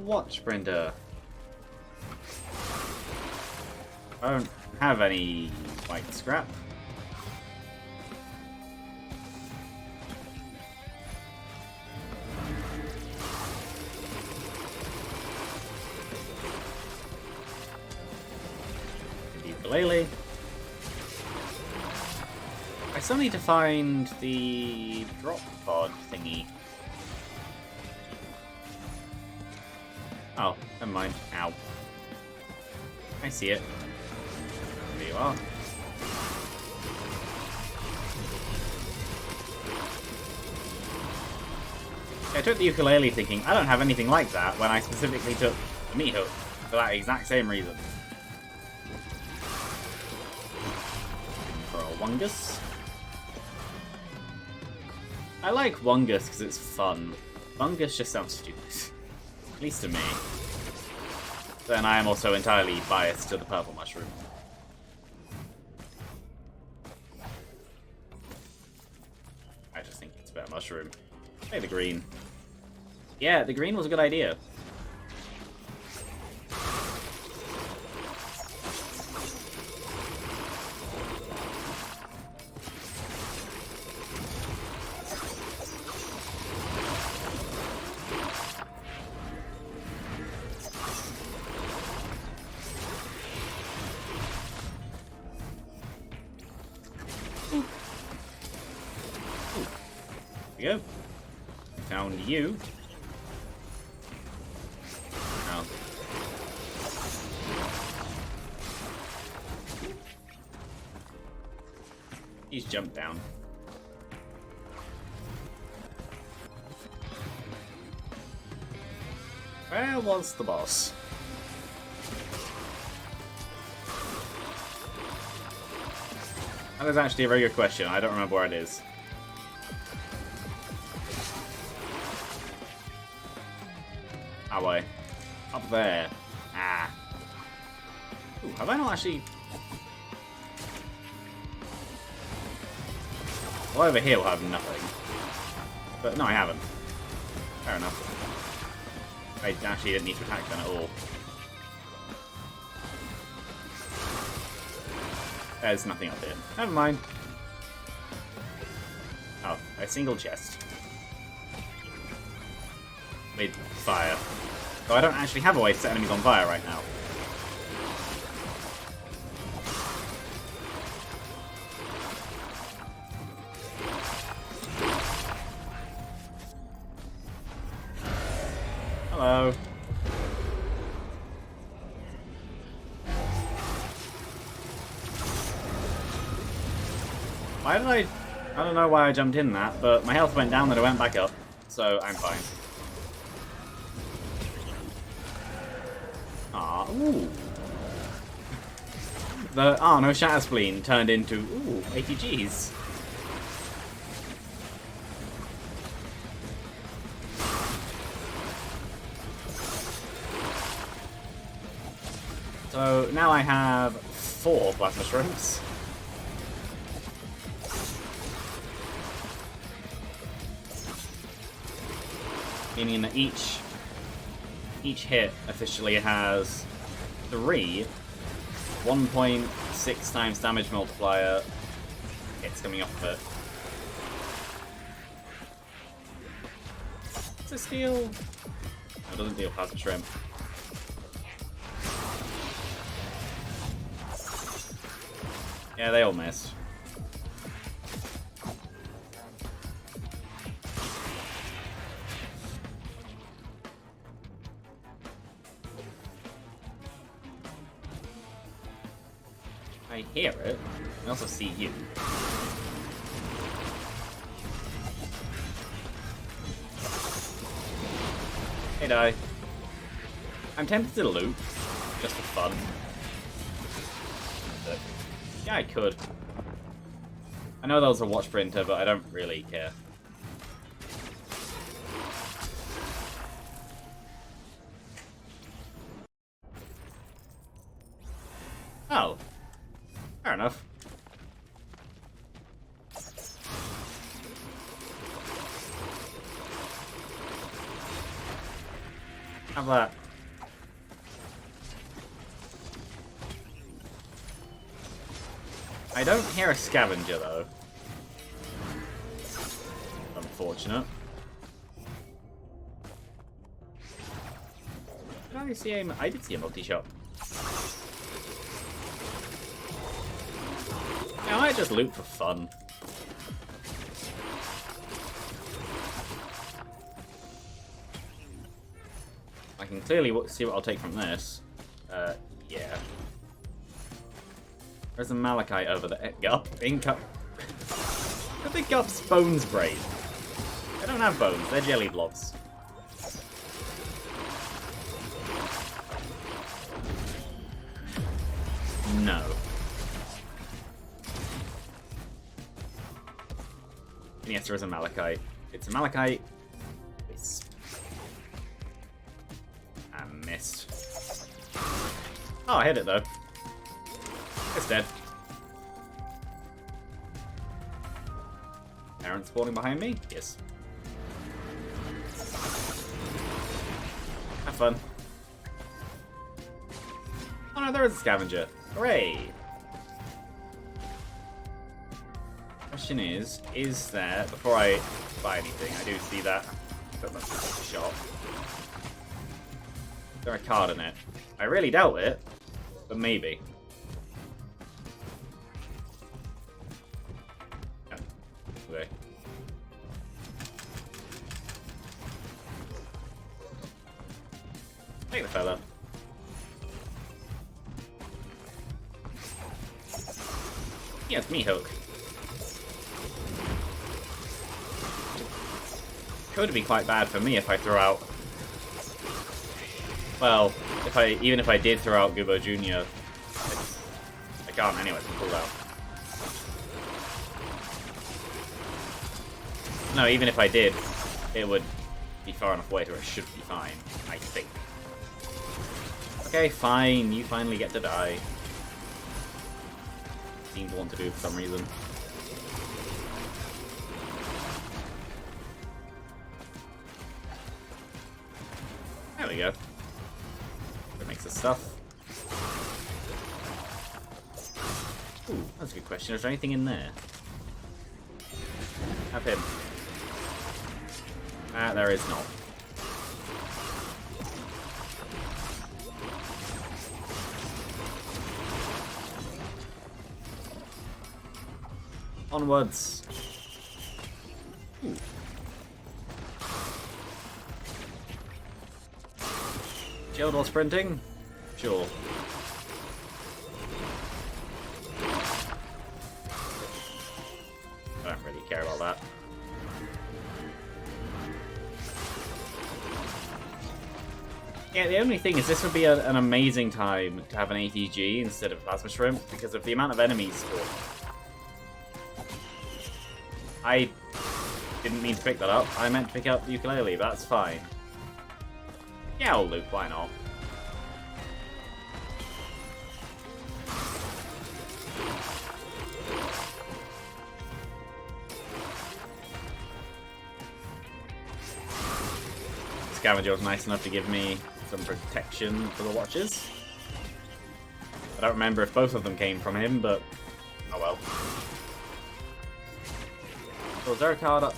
Watch, Brenda. I don't have any white scrap. Ukulele. I still need to find the drop pod thingy. Oh, never mind. Ow. I see it. There you are. I took the ukulele thinking, I don't have anything like that, when I specifically took the meat hook for that exact same reason. For a Wungus. I like Wungus because it's fun. Wungus just sounds stupid. At least to me. Then I am also entirely biased to the purple mushroom. I just think it's a better mushroom. Play the green. Yeah, the green was a good idea. There we go. Found you. Oh. He's jumped down. Where was the boss? That is actually a very good question. I don't remember where it is. How way? Up there. Ah. Ooh, have I not actually... Well, over here we'll have nothing. But no, I haven't. Fair enough. I actually didn't need to attack them at all. There's nothing up here. Never mind. Oh, a single chest. With fire. So I don't actually have a way to set enemies on fire right now. Hello. Why did I don't know why I jumped in that, but my health went down and it went back up, so I'm fine. Ah, ooh. The no Shatter Spleen turned into, ooh, 80 Gs. So now I have 4 plasma shrooms. Meaning that each hit officially has 3 1.6 times damage multiplier hits coming off of it. Is it steel? It doesn't deal Plasma Shrimp. Yeah, they all missed. I hear it. I also see you. Hey, die. I'm tempted to loop, just for fun. But yeah, I could. I know that was a watch printer, but I don't really care. Oh. Fair enough. Have that. I don't hear a scavenger, though. Unfortunate. Did I see a... I did see a multi-shot. I might just loot for fun. I can clearly see what I'll take from this. Yeah. There's a Malachite over there. Gup. Incup. Could the Gup's bones break? They don't have bones, they're jelly blobs. No. And yes, there is a Malachite. It's a Malachite. It's... I missed. Oh, I hit it though. It's dead. Aaron spawning behind me? Yes. Have fun. Oh no, there is a scavenger. Hooray! Question is there, before I buy anything, I do see that equipment shop. Is there a card in it? I really doubt it, but maybe. Okay. Take the fella. Yeah, it's me, Hook. Could be quite bad for me if I throw out. Well, even if I did throw out Gubo Jr., I can't anyway. It's pulled out. No, even if I did, it would be far enough away to where it should be fine. I think. Okay, fine. You finally get to die. Seem to want to do for some reason. There we go. That makes the stuff. Ooh, that's a good question. Is there anything in there? Have him. Ah, there is not. Onwards. Ooh. Chilled while sprinting? Sure. I don't really care about that. Yeah, the only thing is this would be an amazing time to have an ATG instead of Plasma Shrimp because of the amount of enemies. I didn't mean to pick that up. I meant to pick up the ukulele, but that's fine. Yeah, I'll loop, why not? Scavenger was nice enough to give me some protection for the watches. I don't remember if both of them came from him, but oh well. So is there a card up?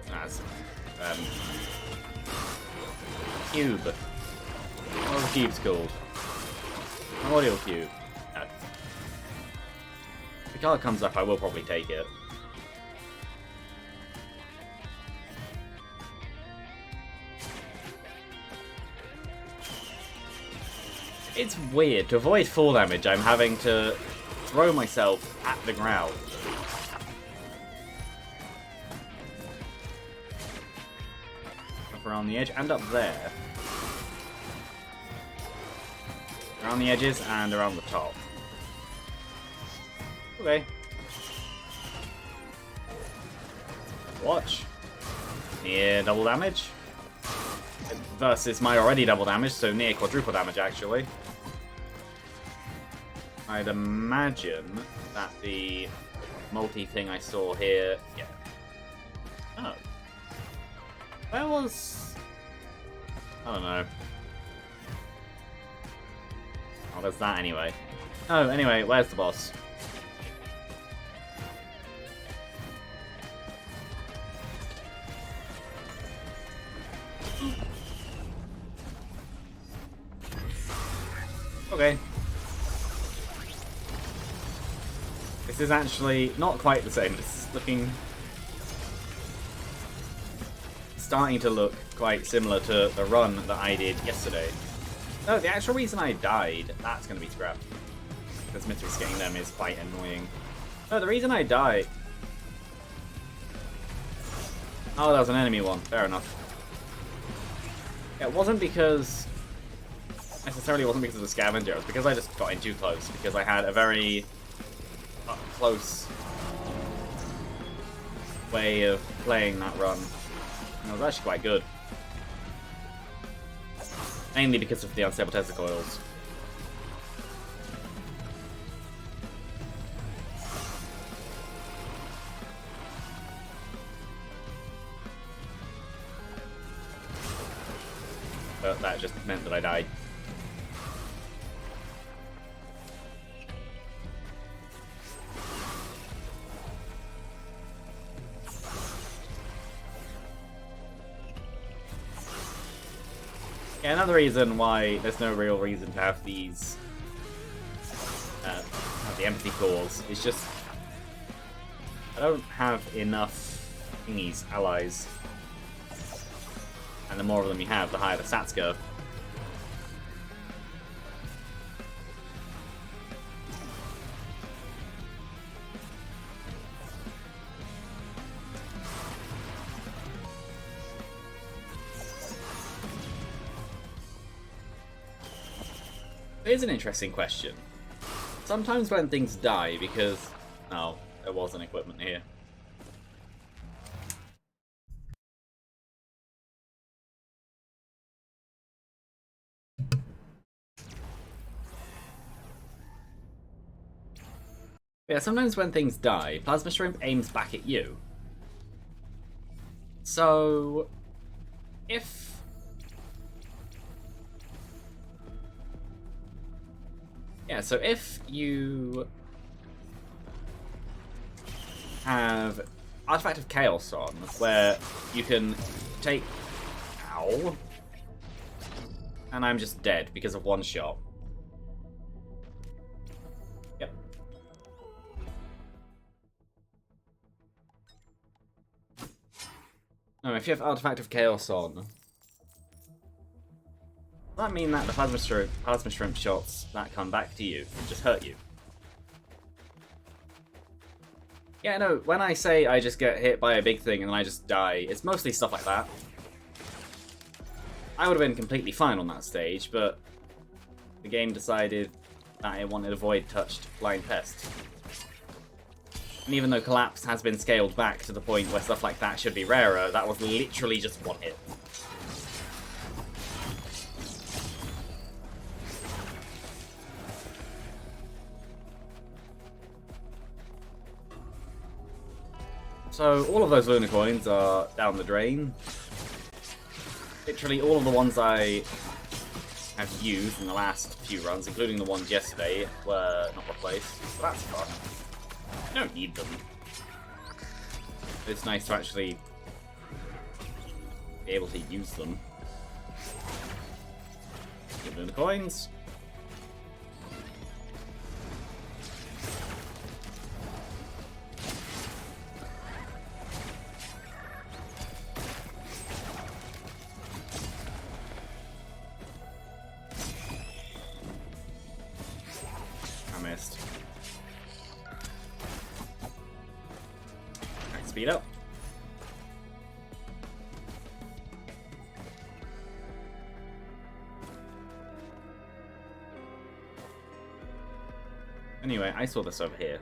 Nah, Cube. What are the cubes called? Audio cube. No. If the card comes up, I will probably take it. It's weird. To avoid fall damage, I'm having to throw myself at the ground. Up around the edge and up there. Around the edges and around the top. Okay. Watch. Near double damage. Versus my already double damage, so near quadruple damage actually. I'd imagine that the multi-thing I saw here... Yeah. Oh. Where was... I don't know. Oh, there's that anyway. Oh, anyway, where's the boss? Okay. This is actually not quite the same. It's looking... starting to look quite similar to the run that I did yesterday. No, the actual reason I died, that's going to be scrapped. Because Mithras getting them is quite annoying. No, the reason I died... Oh, that was an enemy one. Fair enough. It wasn't because... necessarily wasn't because of the scavenger, it was because I just got in too close, because I had a very up-close way of playing that run. And it was actually quite good. Mainly because of the unstable tentacles. But that just meant that I died. Yeah, another reason why there's no real reason to have these have the empathy cores is just I don't have enough thingies, allies. And the more of them you have, the higher the stats go. Here's an interesting question. Sometimes when things die because... Oh, there was an equipment here. Yeah, sometimes when things die, Plasma Shrimp aims back at you. So... if... Yeah, so if you have Artifact of Chaos on, where you can take... Ow. And I'm just dead because of one shot. Yep. No, if you have Artifact of Chaos on... Does that mean that the Plasma Shrimp shots that come back to you just hurt you? Yeah, no, when I say I just get hit by a big thing and then I just die, it's mostly stuff like that. I would have been completely fine on that stage, but the game decided that it wanted a void-touched Flying Pest. And even though Collapse has been scaled back to the point where stuff like that should be rarer, that was literally just one hit. So all of those Lunar Coins are down the drain. Literally all of the ones I have used in the last few runs, including the ones yesterday, were not replaced. So that's fun. I don't need them. It's nice to actually be able to use them. Keep doing the coins. I missed. Alright, speed up. Anyway, I saw this over here.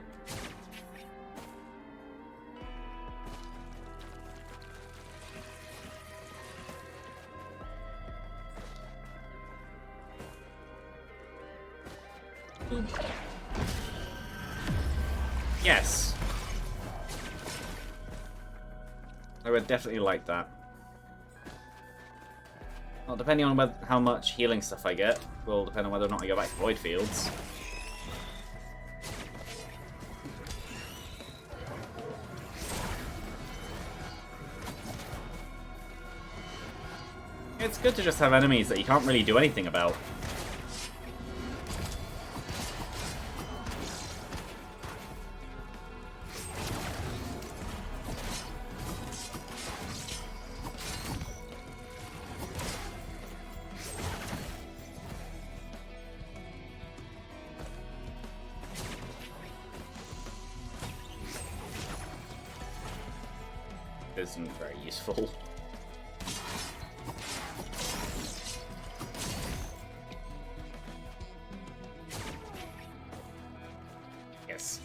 Boom. Yes! I would definitely like that. Well, depending on how much healing stuff I get, will depend on whether or not I go back to Void Fields. It's good to just have enemies that you can't really do anything about. Isn't very useful. Yes.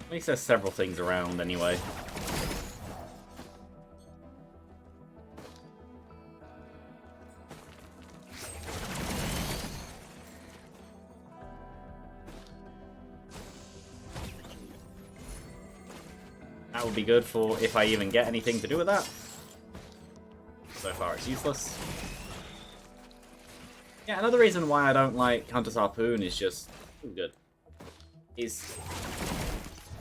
At least there's several things around anyway. That would be good for if I even get anything to do with that. So far it's useless. Yeah, another reason why I don't like Hunter's Harpoon is just good. Is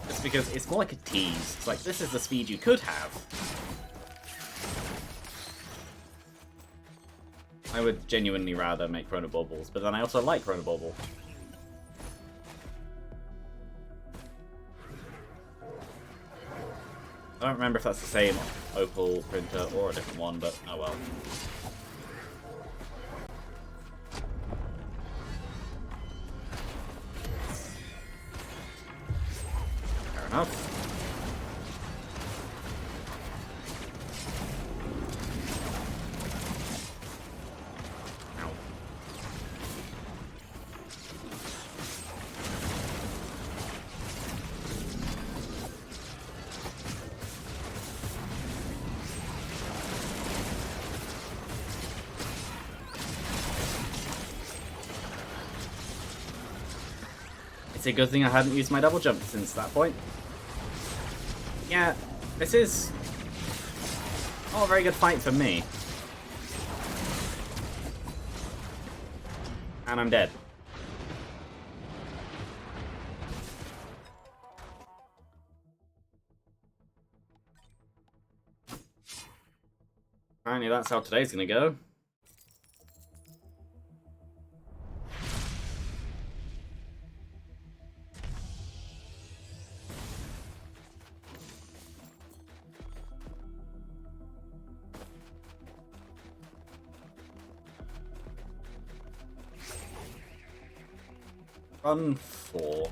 just because it's more like a tease. It's like, this is the speed you could have. I would genuinely rather make Chrono Baubles, but then I also like Chrono Bauble. I don't remember if that's the same Opal printer or a different one, but oh well. Fair enough. Ow. It's a good thing I hadn't used my double jump since that point. Yeah, this is not a very good fight for me. And I'm dead. Apparently that's how today's gonna go. Run 4.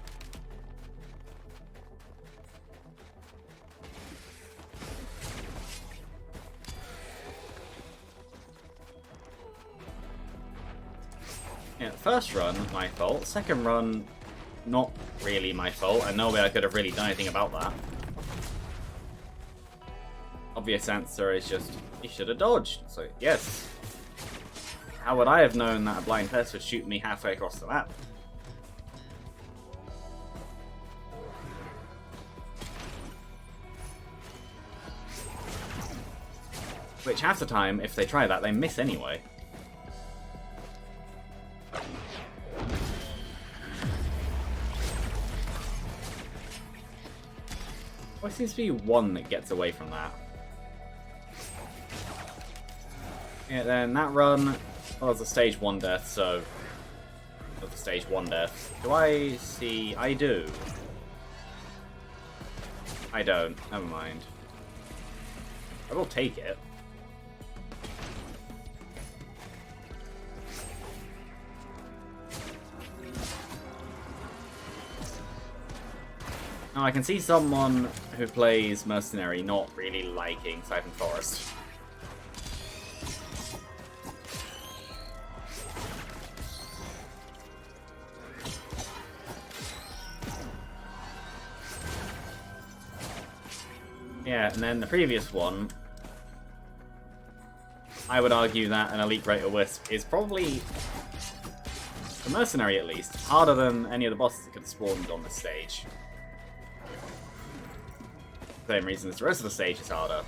Yeah, first run, my fault. Second run, not really my fault, and no way I could have really done anything about that. Obvious answer is just, you should have dodged. So, yes. How would I have known that a blind pest would shoot me halfway across the map? Which half the time, if they try that, they miss anyway. seems to be one that gets away from that. Yeah, then that run, well, it's a stage 1 death, so... That's a stage 1 death. Do I see... I do. I don't. Never mind. I will take it. Now, I can see someone who plays Mercenary not really liking Siphon Forest. Yeah, and then the previous one, I would argue that an Elite Greater Wisp is probably, the Mercenary at least, harder than any of the bosses that could have spawned on this stage. Same reason as the rest of the stage is harder.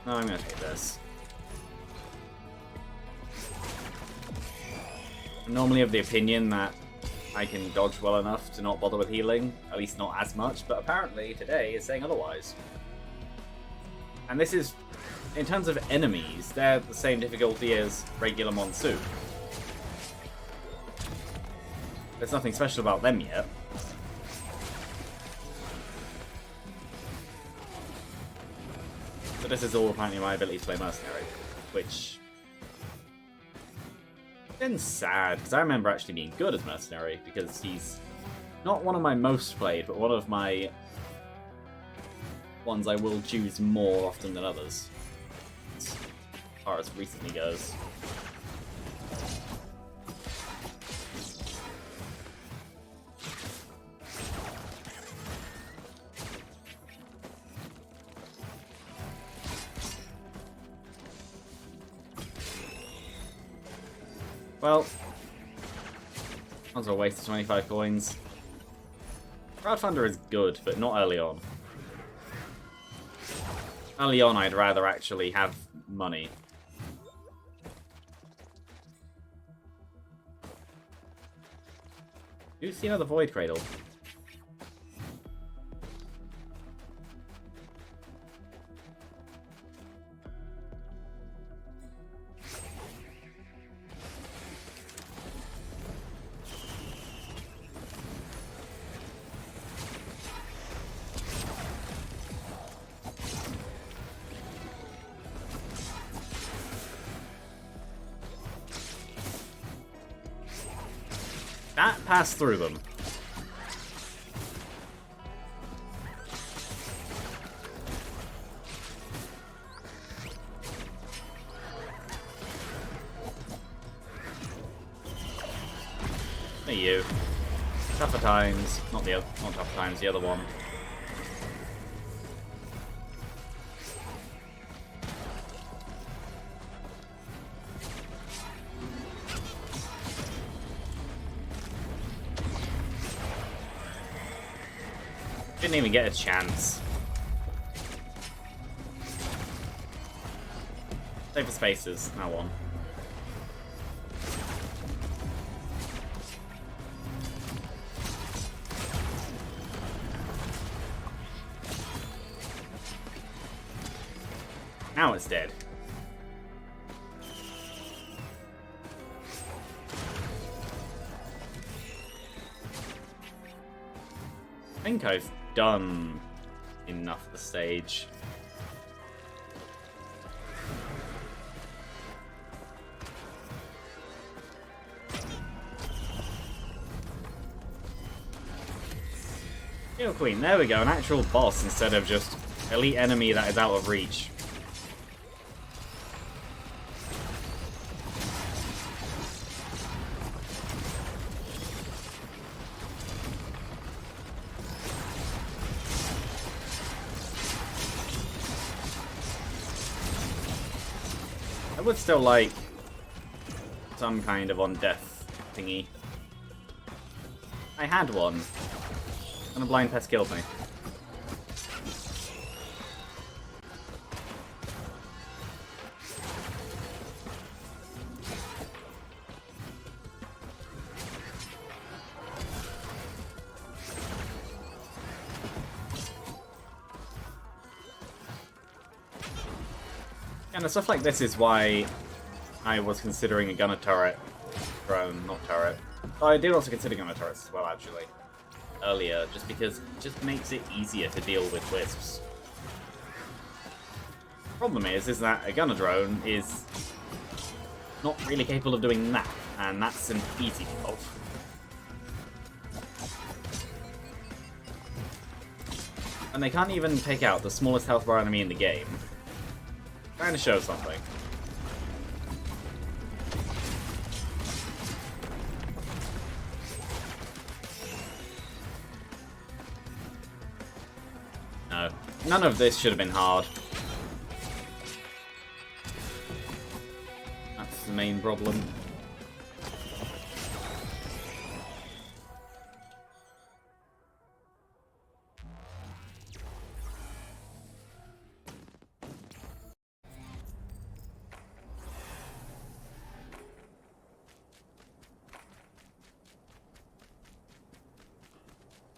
No, I'm gonna take this. I'm normally of the opinion that I can dodge well enough to not bother with healing, at least not as much, but apparently today is saying otherwise. And this is, in terms of enemies, they're the same difficulty as regular Monsoon. There's nothing special about them yet. So this is all apparently my ability to play Mercenary, which... It's sad, because I remember actually being good as Mercenary, because he's not one of my most played, but one of my ones I will choose more often than others, as far as recently goes. Well, that was a waste of 25 coins. Crowdfunder is good, but not early on. Early on, I'd rather actually have money. Do you see another Void Cradle? That passed through them. Hey you. Tougher times. Not tougher times, the other one. Didn't even get a chance. Save for spaces, now one. Now it's dead. I think I've done enough of the stage. Steel Queen, there we go, an actual boss instead of just elite enemy that is out of reach. I would still like some kind of on-death thingy. I had one, and a blind pest killed me. And stuff like this is why I was considering a gunner turret drone, not turret. Oh, I did also consider gunner turrets as well, actually, earlier, just because it just makes it easier to deal with wisps. Problem is that a gunner drone is not really capable of doing that, and that's an easy fault. And they can't even take out the smallest health bar enemy in the game. Trying to show something. No. None of this should have been hard. That's the main problem.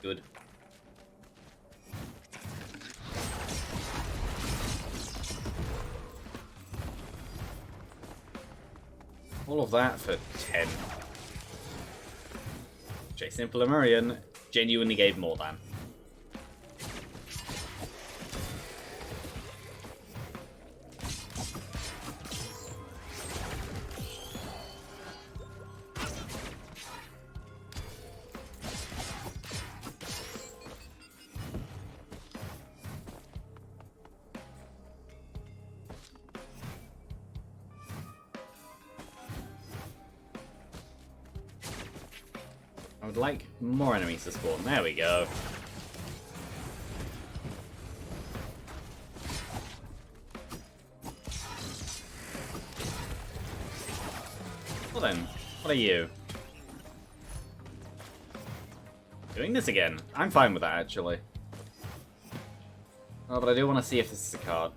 Good. All of that for 10. Jason Flammarion genuinely gave more than. I would like more enemies to spawn. There we go. Well then, what are you? Doing this again. I'm fine with that, actually. Oh, but I do want to see if this is a card.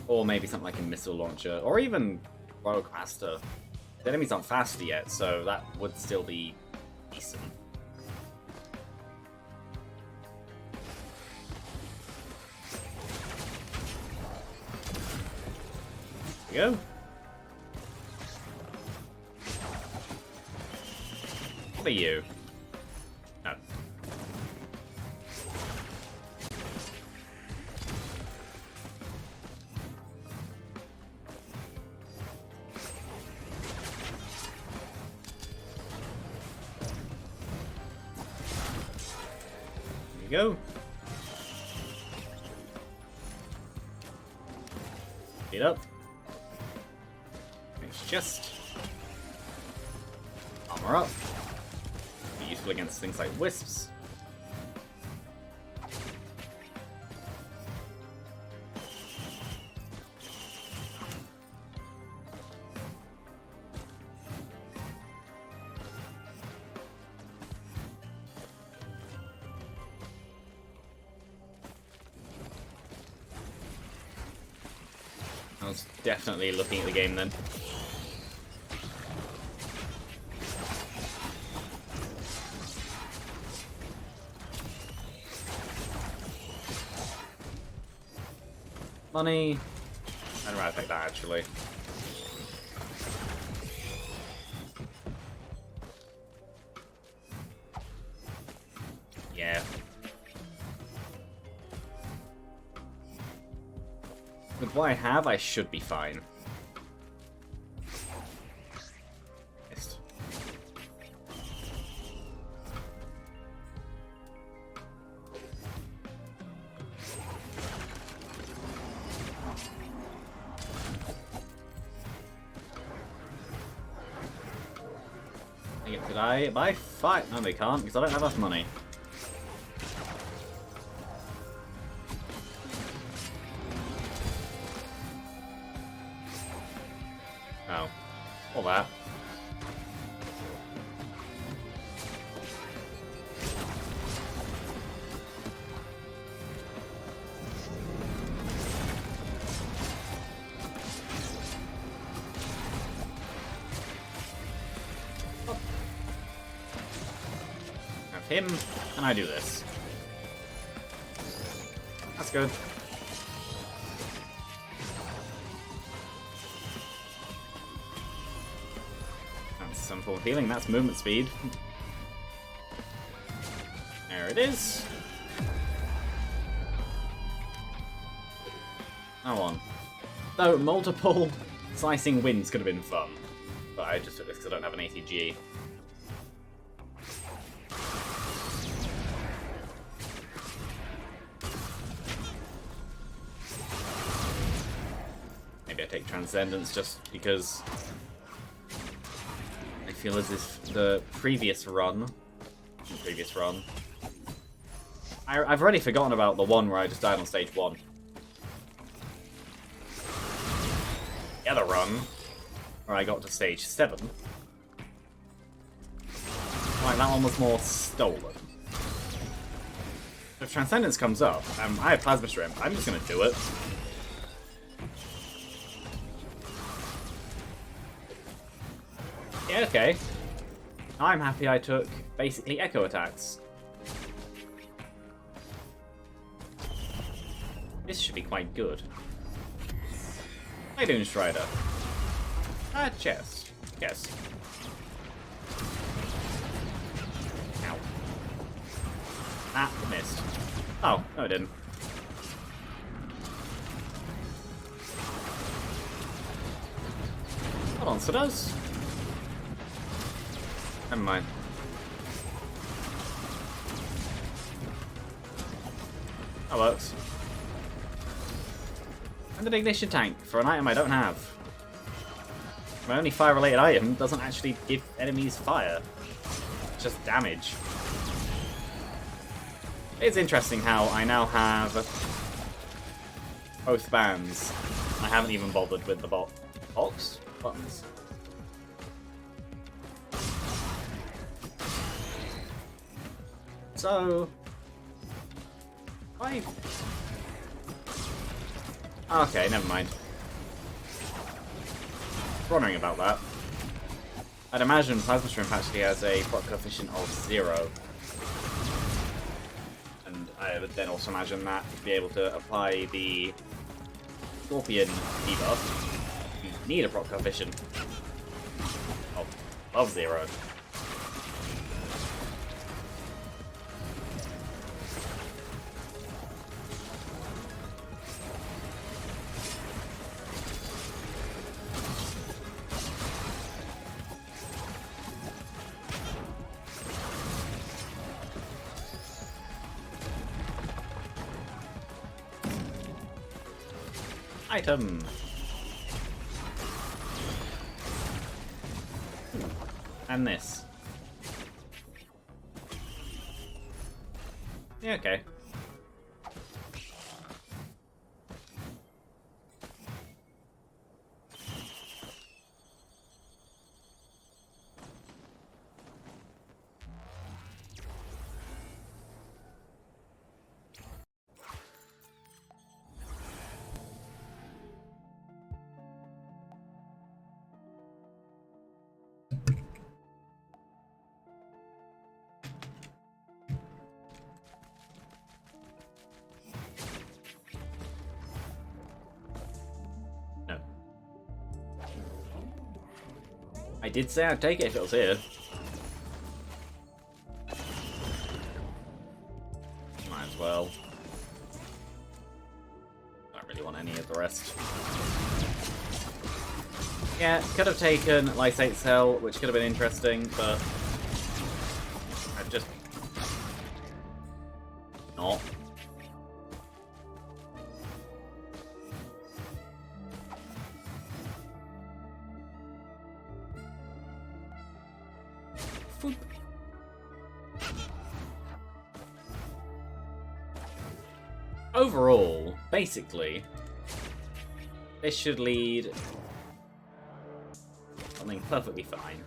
Or maybe something like a missile launcher, or even Rogue Master. The enemies aren't faster yet, so that would still be decent. There we go. What are you? No. Go. Speed up. It's just armor up. Be useful against things like wisps. I was definitely looking at the game then. Money. I'd rather take that actually. Yeah. With what I have, I should be fine. Missed. Did I buy 5? No, they can't, because I don't have enough money. Oh. All that. him, and I do this. That's good. That's some form of healing, that's movement speed. There it is. Now on. Though multiple slicing wins could have been fun, but I just took this because I don't have an ATG. Maybe I take Transcendence just because I feel as if the previous run, I've already forgotten about the one where I just died on stage 1. The other run, where I got to stage 7, like that one was more stolen. If Transcendence comes up, I have Plasma Shrimp, I'm just gonna do it. Yeah, okay. I'm happy I took basically Echo attacks. This should be quite good. Hey, Dune Strider. Chest. Yes. Ow. Ah, missed. Oh, no it didn't. Hold on, so does... Never mind. That works. And an ignition tank for an item I don't have. My only fire-related item doesn't actually give enemies fire. It's just damage. It's interesting how I now have both bands. I haven't even bothered with the box? Buttons. So... Okay, never mind. Wondering about that. I'd imagine Plasma Shrimp actually has a proc coefficient of 0. And I would then also imagine that to be able to apply the Scorpion debuff, you need a proc coefficient of 0. Item. And this. Yeah, okay. I did say I'd take it if it was here. Might as well. Don't really want any of the rest. Yeah, could have taken Lysate Cell, which could have been interesting, but I've just not. Overall, basically, this should lead something perfectly fine.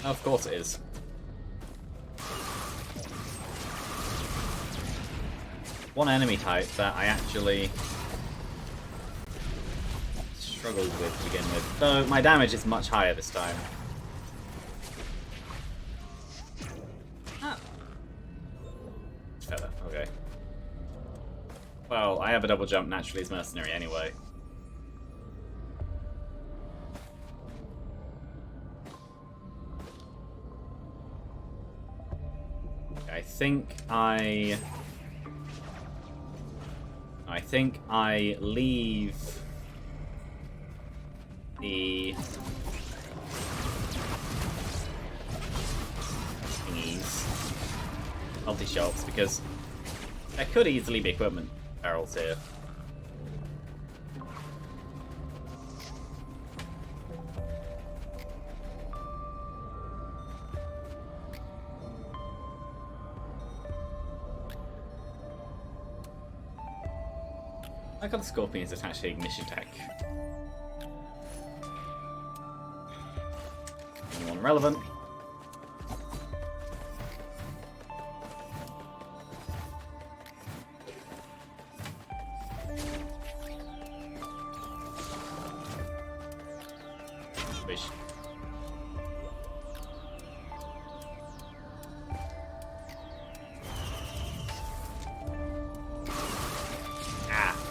Of course it is. one enemy type that I actually struggled with to begin with. Though my damage is much higher this time. Ah. Feather, okay. Well, I have a double jump naturally as mercenary anyway. I think I leave the thingies, multi-shots, because there could easily be equipment barrels here. I got the Scorpions attached to ignition tech. Anyone relevant? Wish.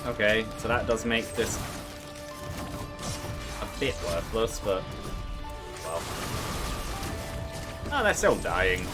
Okay, so that does make this a bit worthless, but, well. Oh, they're still dying.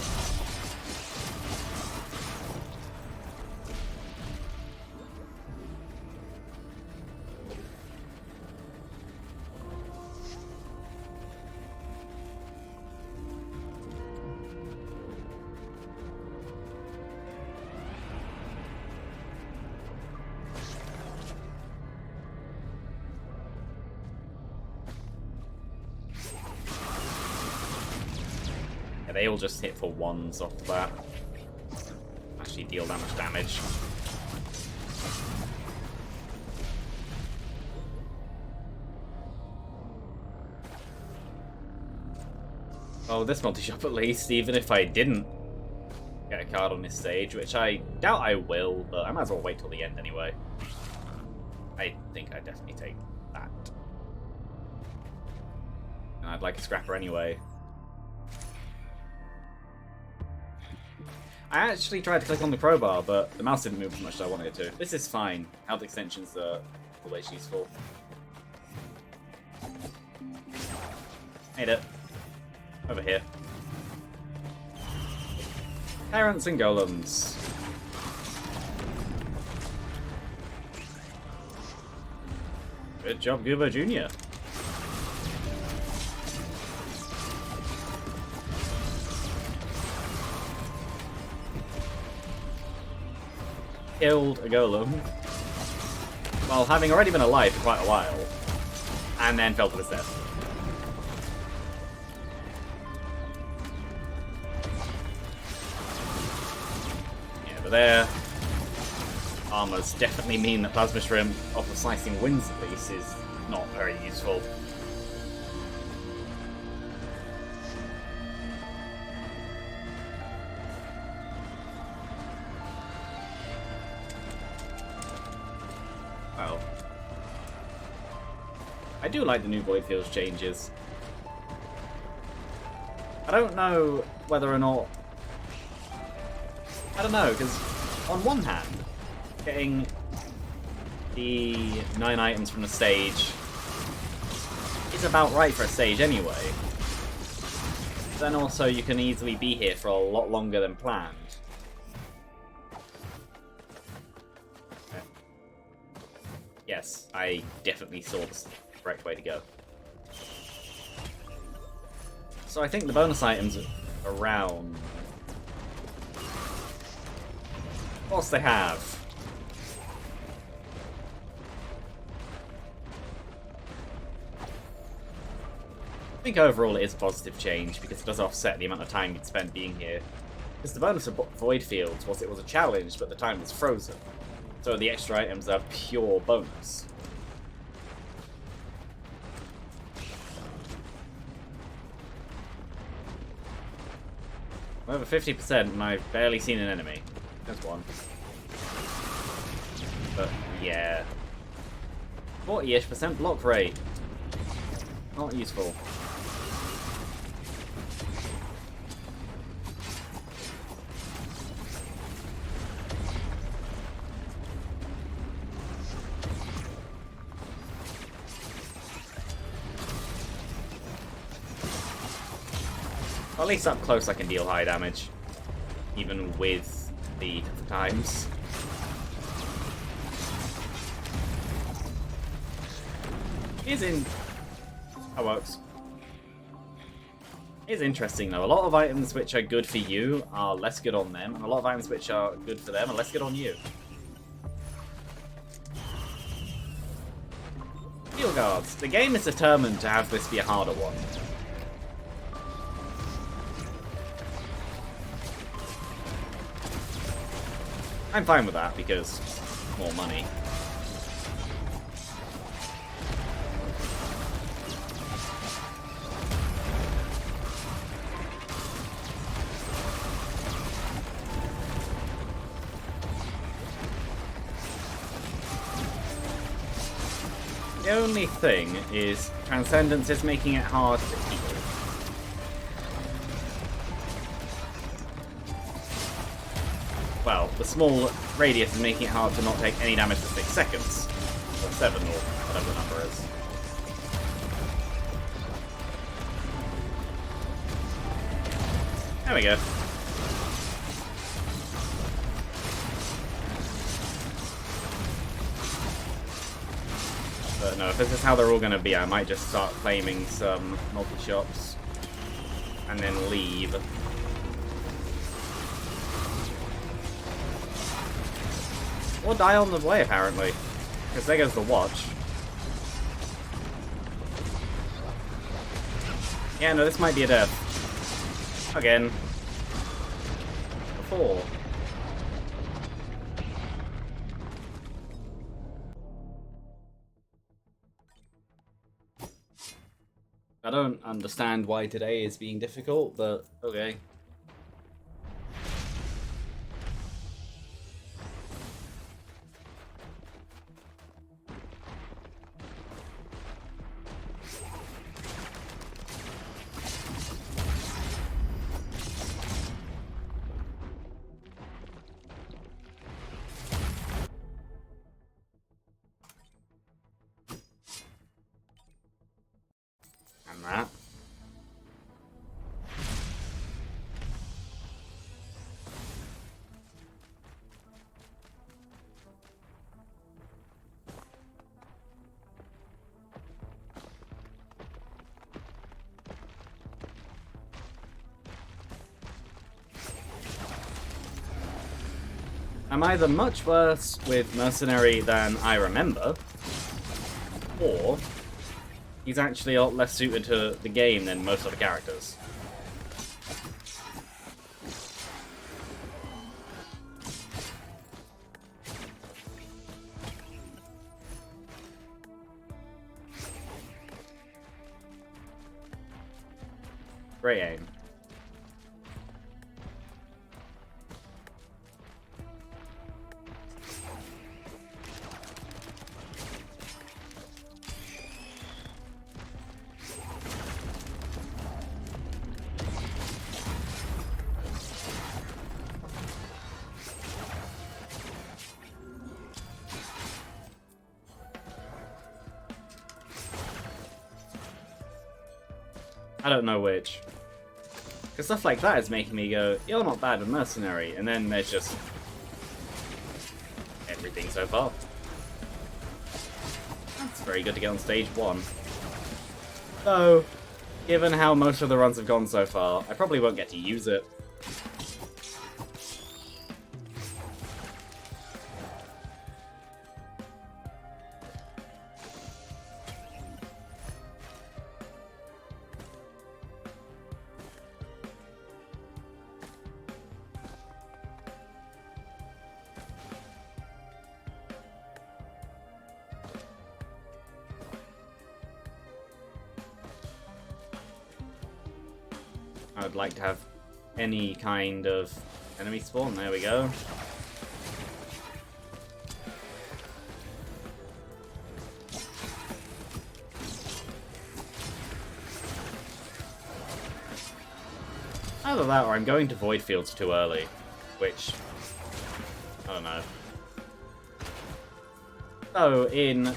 They all just hit for ones off the bat. Actually deal that much damage. Oh, this multi-shop at least, even if I didn't get a card on this stage, which I doubt I will, but I might as well wait till the end anyway. I think I'd definitely take that. And I'd like a scrapper anyway. I actually tried to click on the crowbar, but the mouse didn't move as much as I wanted it to. This is fine. Health extensions are always useful. Made it. Over here. Parents and golems. Good job, Goober Jr. Killed a golem while having already been alive for quite a while, and then fell to his death. Yeah, but their armors definitely mean that Plasma Shrimp, off of slicing winds at least, is not very useful. Well, I do like the new Void Fields changes. I don't know whether or not... I don't know, because on one hand, getting the 9 items from the stage is about right for a stage anyway. Then also you can easily be here for a lot longer than planned. Yes, I definitely saw the correct way to go. So I think the bonus items around... Of course they have. I think overall it is a positive change because it does offset the amount of time you'd spend being here. Because the bonus of Void Fields was it was a challenge, but the time was frozen. So the extra items are pure bonus. I'm over 50% and I've barely seen an enemy. There's one. But yeah. 40-ish% block rate. Not useful. Well, at least up close I can deal high damage. Even with the times. That works. It's interesting though. A lot of items which are good for you are less good on them, and a lot of items which are good for them are less good on you. Steel guards. The game is determined to have this be a harder one. I'm fine with that because more money. The only thing is Transcendence is making it hard to heal. Well, the small radius is making it hard to not take any damage for 6 seconds. Or 7, or whatever the number is. There we go. But no, if this is how they're all going to be, I might just start claiming some multi-shops. And then leave. Or die on the way, apparently. Because there goes the watch. Yeah, no, this might be a death. Again. 4. I don't understand why today is being difficult, but okay. That. I'm either much worse with Mercenary than I remember, or he's actually a lot less suited to the game than most other characters. Great aim. I don't know which. Because stuff like that is making me go, you're not bad with Mercenary, and then there's just everything so far. That's very good to get on stage 1. Though, given how most of the runs have gone so far, I probably won't get to use it. I would like to have any kind of enemy spawn. There we go. Either that or I'm going to Void Fields too early, which, I don't know. So, in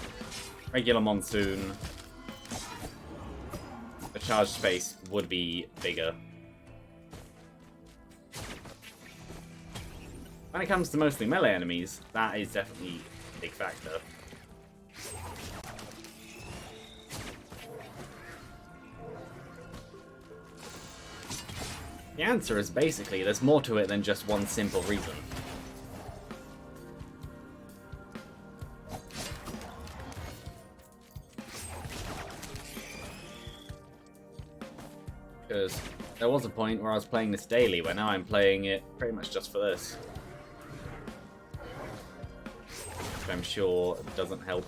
regular Monsoon, the charge space would be bigger. When it comes to mostly melee enemies, that is definitely a big factor. The answer is basically, there's more to it than just one simple reason. Because there was a point where I was playing this daily, where now I'm playing it pretty much just for this. Which I'm sure doesn't help.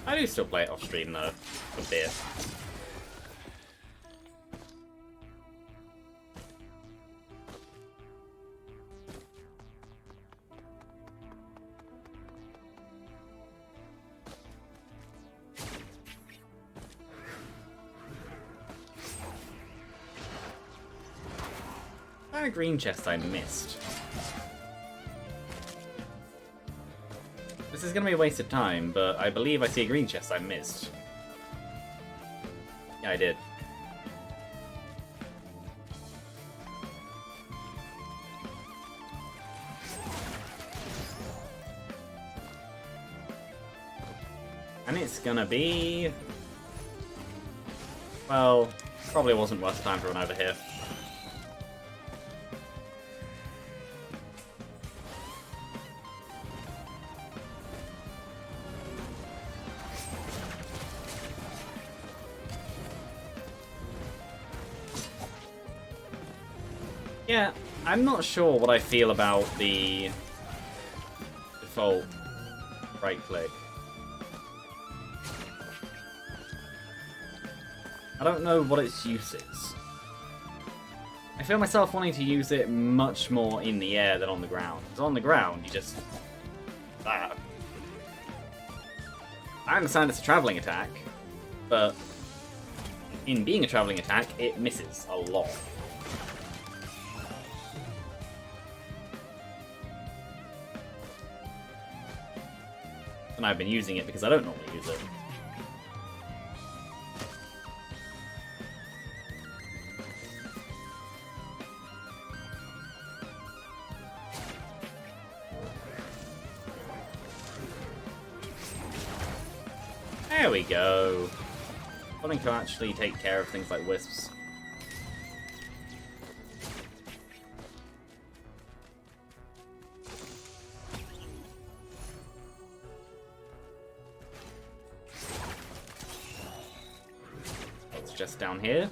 I do still play it off stream though, a bit. That green chest I missed. This is gonna be a waste of time, but I believe I see a green chest I missed. Yeah, I did. And it's gonna be... well, probably wasn't worth the time to run over here. Yeah, I'm not sure what I feel about the default right click. I don't know what its use is. I feel myself wanting to use it much more in the air than on the ground. Because on the ground, you just... I understand it's a travelling attack, but in being a travelling attack, it misses a lot. And I've been using it because I don't normally use it. There we go. Something to actually take care of things like wisps. It's just down here.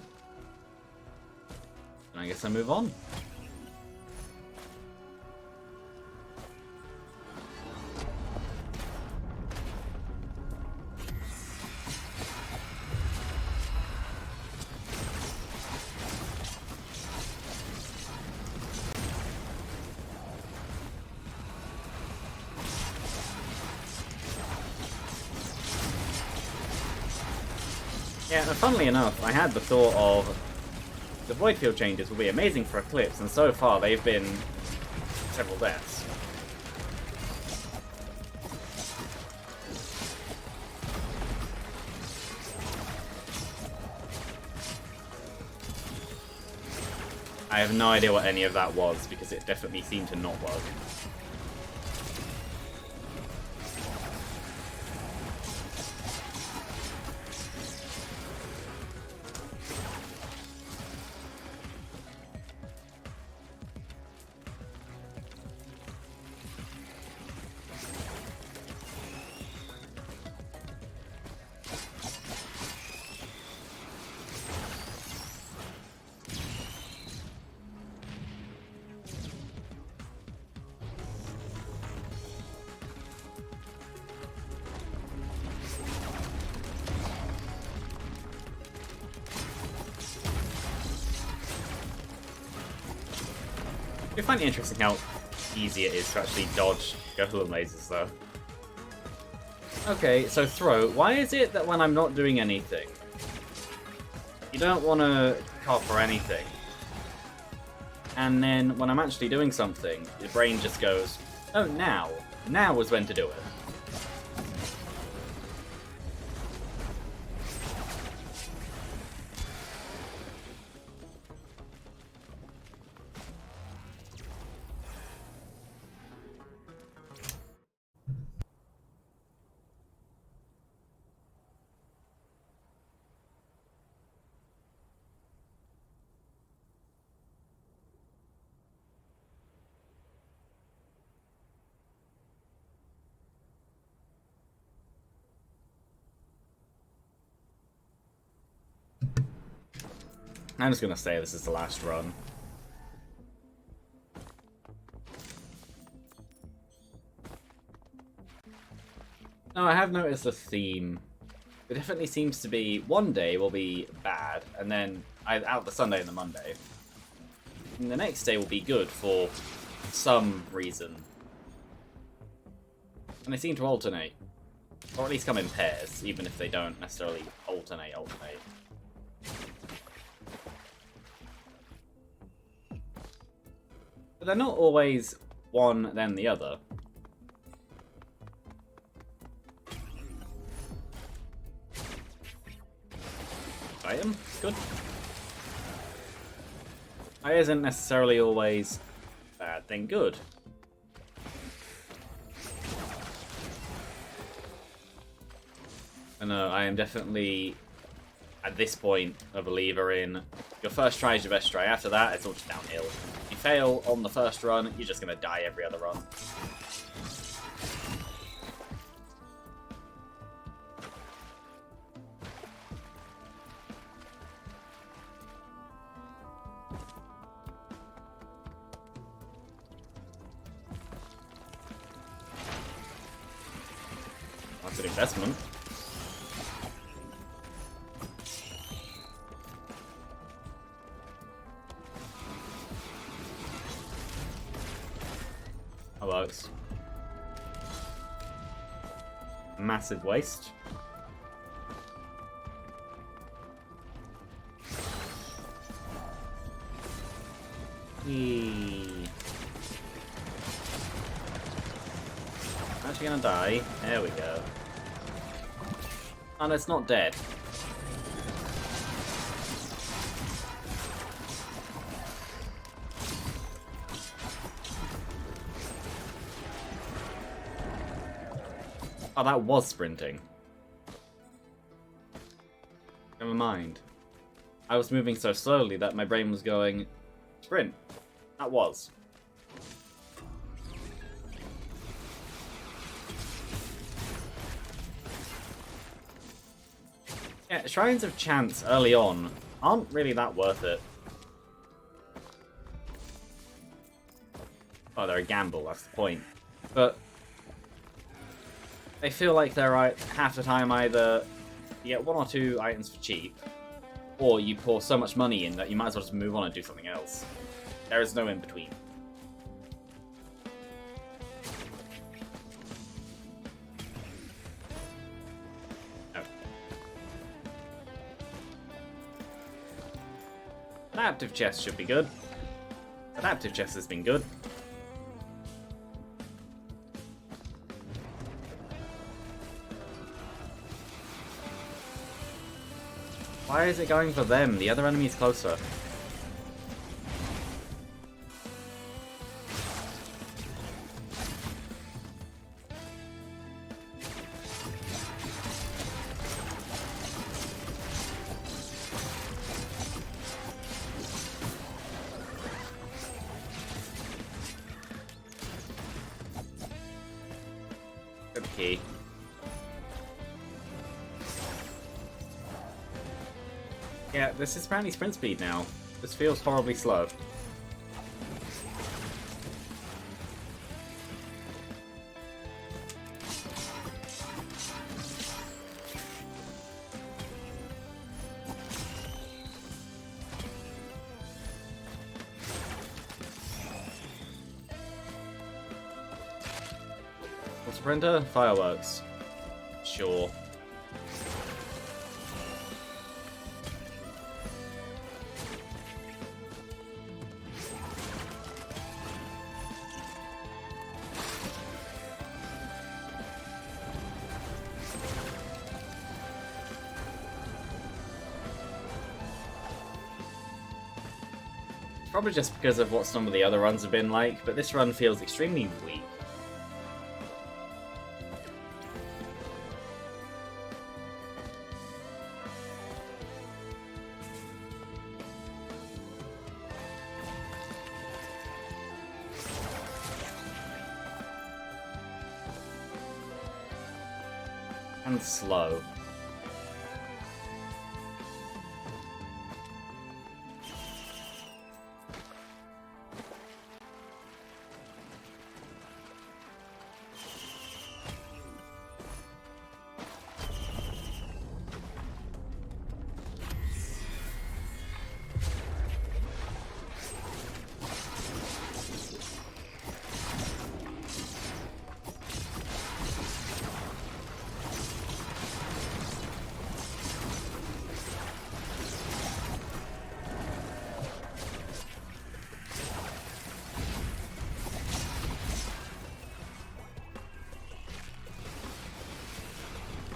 And I guess I move on. Yeah, and funnily enough, I had the thought of the Void Field changes will be amazing for Eclipse, and so far they've been several deaths. I have no idea what any of that was, because it definitely seemed to not work. I find it interesting how easy it is to actually dodge Gotham lasers, though. Okay, so throw. Why is it that when I'm not doing anything, you don't want to call for anything? And then when I'm actually doing something, your brain just goes, oh, now. Now is when to do it. I'm just gonna say this is the last run. No, I have noticed a theme. It definitely seems to be one day will be bad, and then out the Sunday and the Monday. And the next day will be good for some reason. And they seem to alternate. Or at least come in pairs, even if they don't necessarily alternate. But they're not always one, then the other. Item? Good. It isn't necessarily always bad, then good. I know, I am definitely, at this point, a believer in your first try is your best try. After that, it's all just downhill. If you fail on the first run, you're just going to die every other run. That's an investment. That works. Massive waste. Actually gonna die. There we go. And it's not dead. Oh, that was sprinting. Never mind. I was moving so slowly that my brain was going, sprint. That was. Yeah, Shrines of Chance early on aren't really that worth it. Oh, they're a gamble, that's the point. But they feel like they're half the time either you get 1 or 2 items for cheap, or you pour so much money in that you might as well just move on and do something else. There is no in between. No. Adaptive chest should be good. Adaptive chest has been good. Why is it going for them? The other enemy is closer. Good key. Yeah, this is apparently sprint speed now. This feels horribly slow. Sprinter? Fireworks. Sure. Probably just because of what some of the other runs have been like, but this run feels extremely weak. And slow.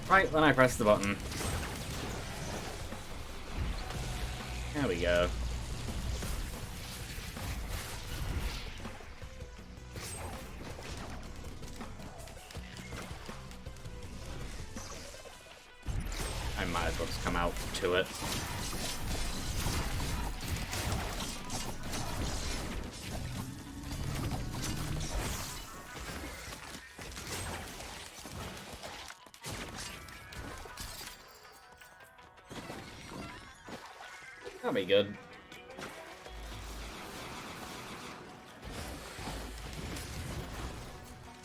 Right, then I press the button. There we go. I might as well just come out to it. That'll be good.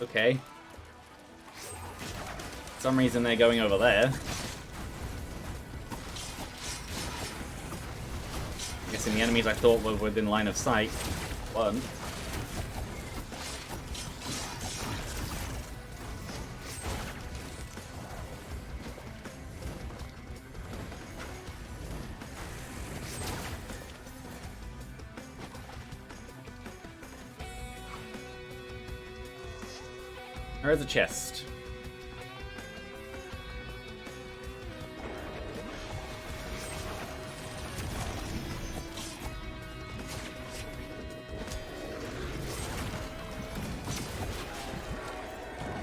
Okay. For some reason they're going over there. I'm guessing the enemies I thought were within line of sight weren't. There is a chest.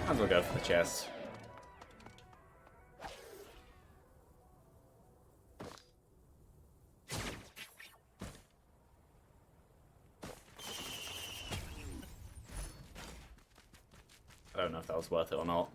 Might as well go for the chest. I don't know if that was worth it or not.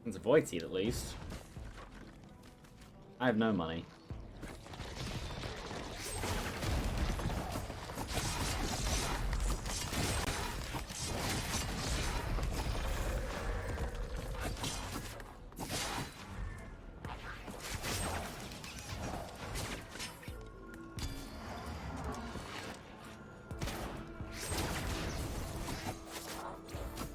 It's a void seed, at least. I have no money.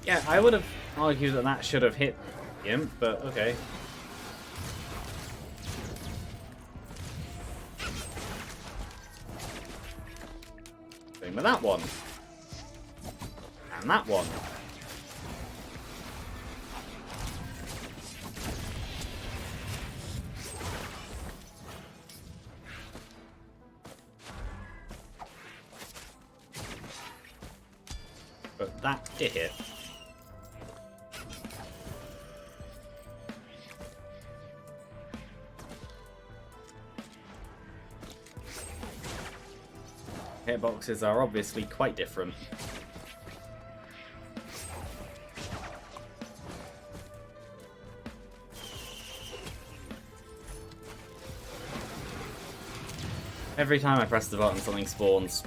Yeah, I would have argued that that should have hit him, but okay. Same with that one. And that one. But that did hit. hitboxes are obviously quite different. Every time I press the button, something spawns.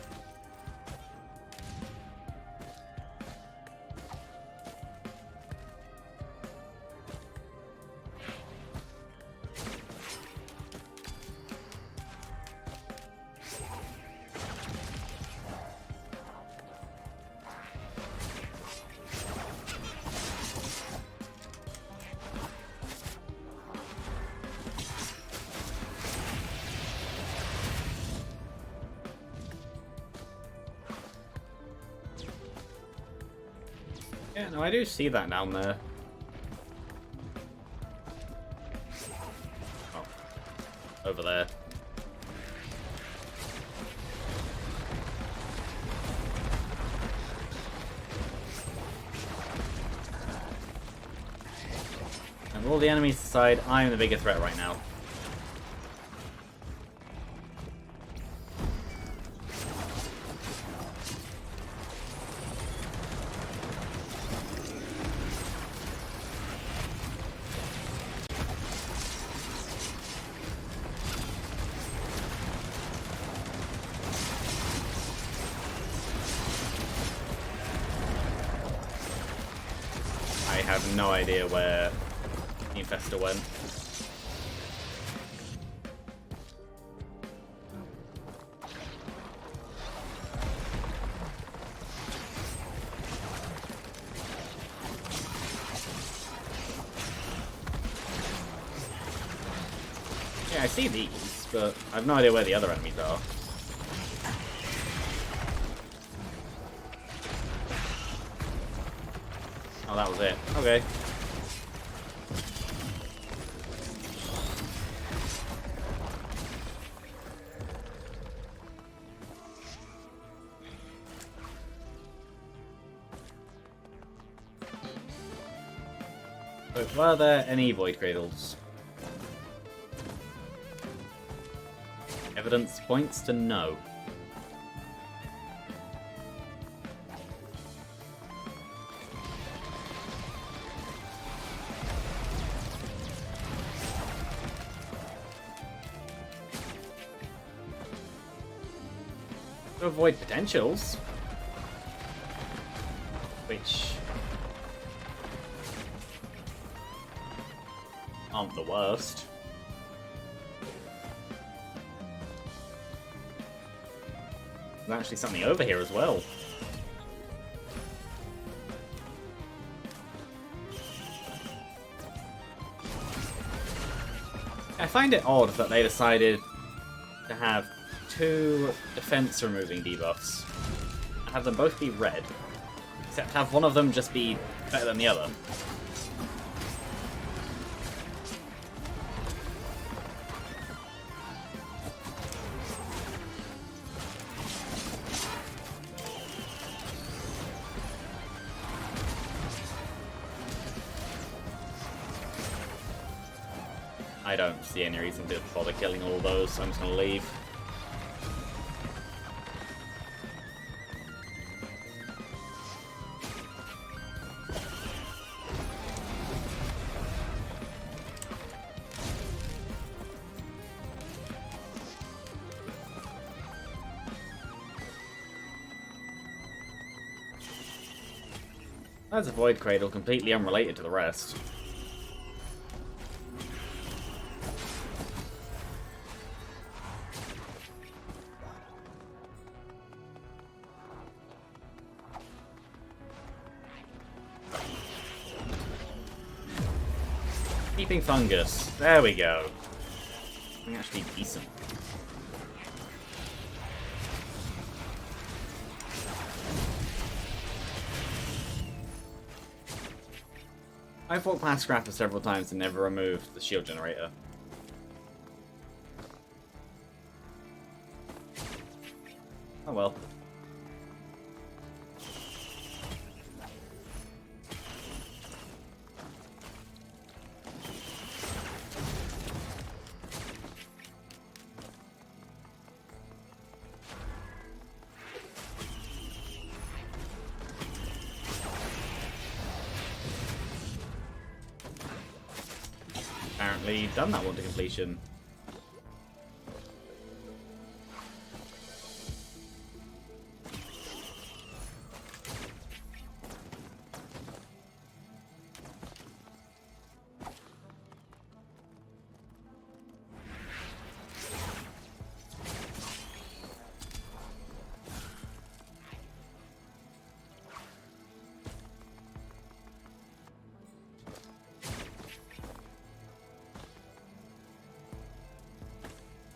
Yeah, no, I do see that down there. Oh. Over there. And all the enemies aside, I'm the bigger threat right now. I have no idea where the Infestor went. Yeah, I see these, but I have no idea where the other enemies are. Oh, that was it. Okay. So, were there any Void Cradles? Evidence points to no. To avoid potentials, which aren't the worst. There's actually something over here as well. I find it odd that they decided to have two defense removing debuffs and have them both be red, except have one of them just be better than the other. I don't see any reason to bother killing all those, so I'm just gonna leave. That's a Void Cradle, completely unrelated to the rest. Keeping Fungus. There we go. Something actually decent. I've fought past Scrapper several times and never removed the shield generator. Oh well. apparently done that one to completion.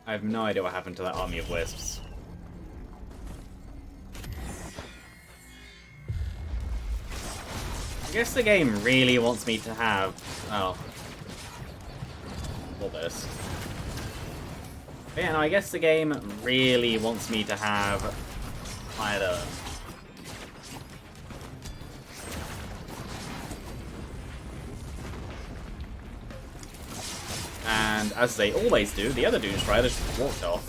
I have no idea what happened to that army of wisps. I guess the game really wants me to have... Oh. All this. But yeah, no, I guess the game really wants me to have... either... And as they always do, the other Doom Strider just walked off.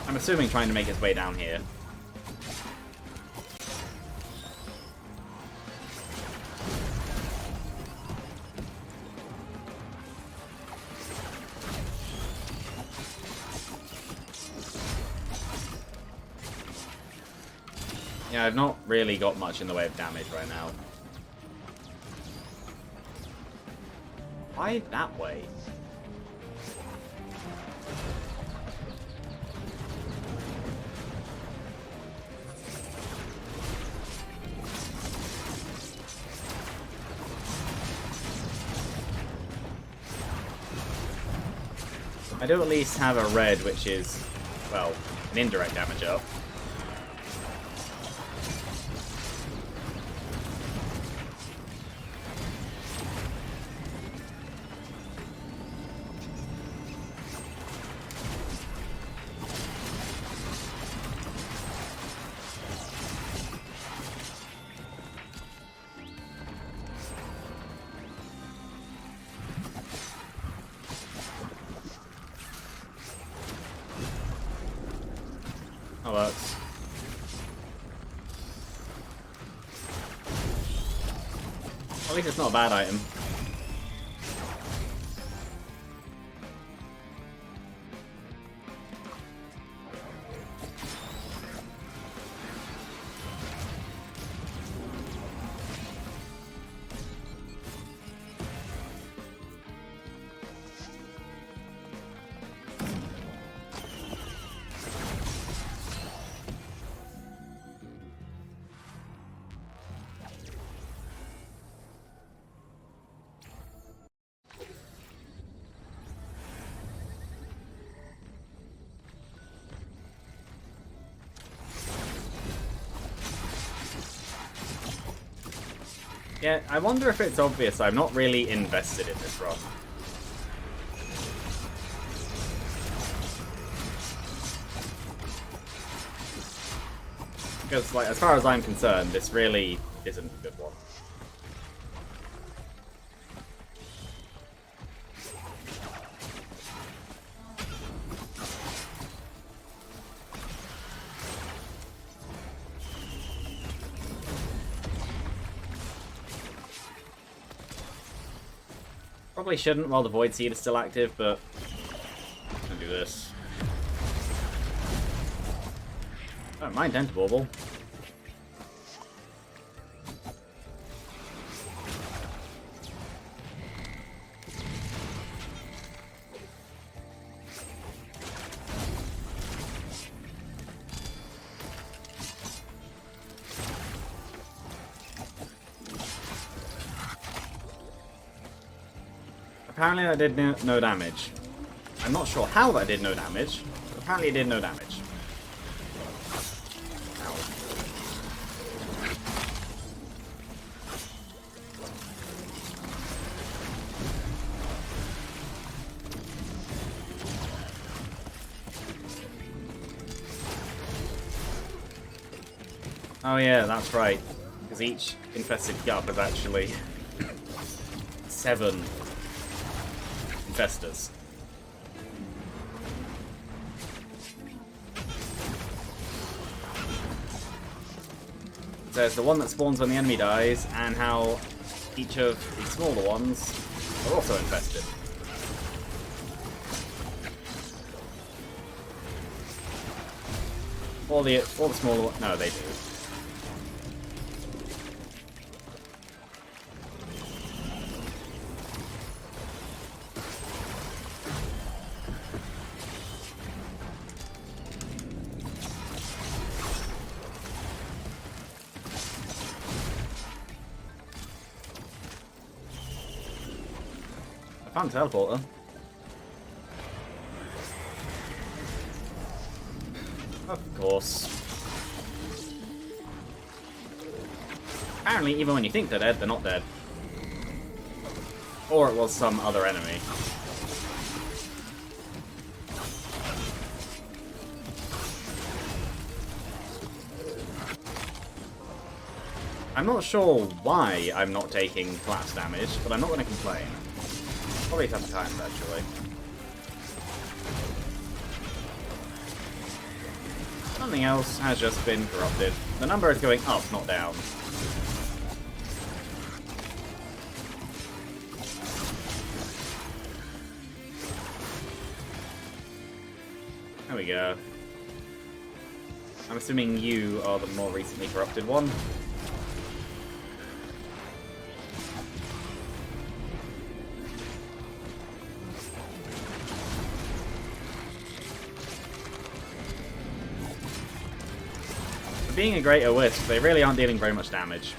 I'm assuming trying to make his way down here. Yeah, I've not really got much in the way of damage right now. Why that way? I do at least have a red, which is, well, an indirect damage up. That works. At least it's not a bad item. Yeah, I wonder if it's obvious I'm not really invested in this run. Because, like, as far as I'm concerned, this really isn't a good one. Probably shouldn't while the Void Seed is still active, but I'm gonna do this. I don't mind Tenta Bauble. Apparently that did no damage. I'm not sure how that did no damage, but apparently it did no damage. Ow. Oh yeah, that's right. Because each infested gup is actually 7 infestors. So it's the one that spawns when the enemy dies, and how Each of the smaller ones are also infested. All the smaller ones. No, they do. I found a teleporter. Of course. Apparently, even when you think they're dead, they're not dead. Or it was some other enemy. I'm not sure why I'm not taking collapse damage, but I'm not going to complain. Probably a couple times, actually. Something else has just been corrupted. The number is going up, not down. There we go. I'm assuming you are the more recently corrupted one. For being a Greater Wisp, they really aren't dealing very much damage.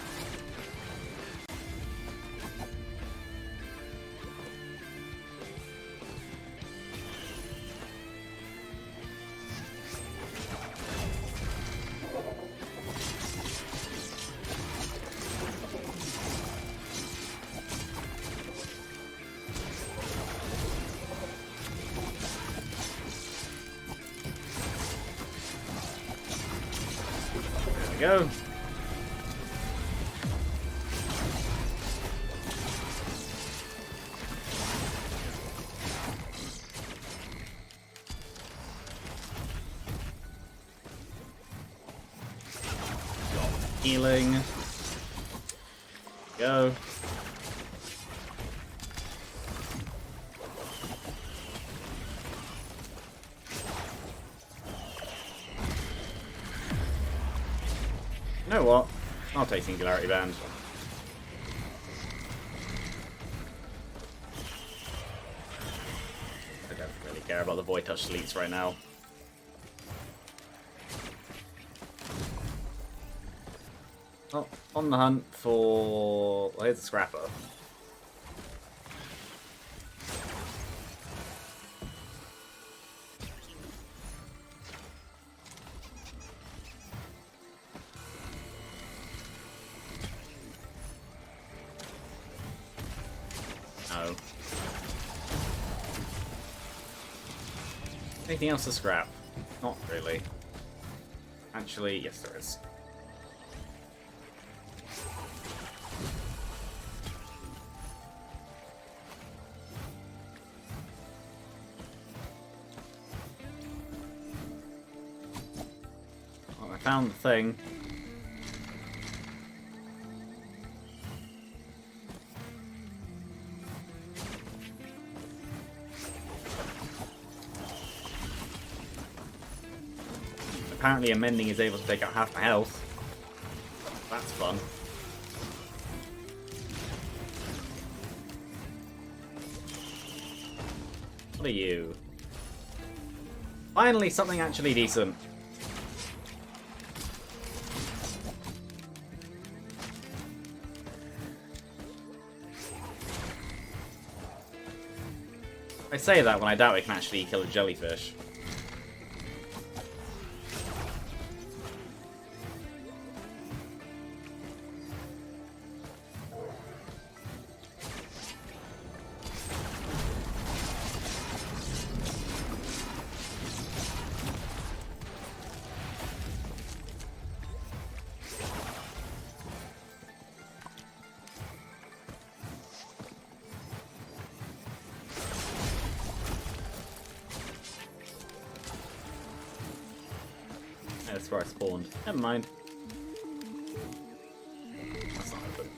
Go. Healing. Go. You know what? I'll take Singularity Band. I don't really care about the Void Touch Sleets right now. Oh, on the hunt for... Well, here's a Scrapper. No. Anything else to scrap? Not really. Actually, yes there is. Well, I found the thing. Apparently Amending is able to take out half my health. That's fun. What are you? Finally something actually decent. I say that when I doubt we can actually kill a jellyfish. That's where I spawned. Never mind. That's not open.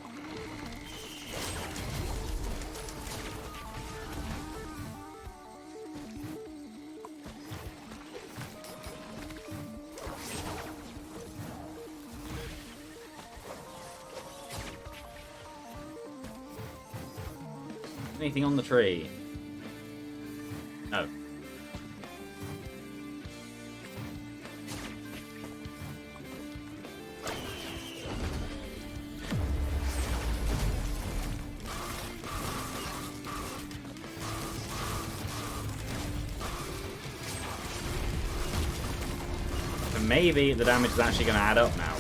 Anything on the tree? No. And maybe the damage is actually going to add up now.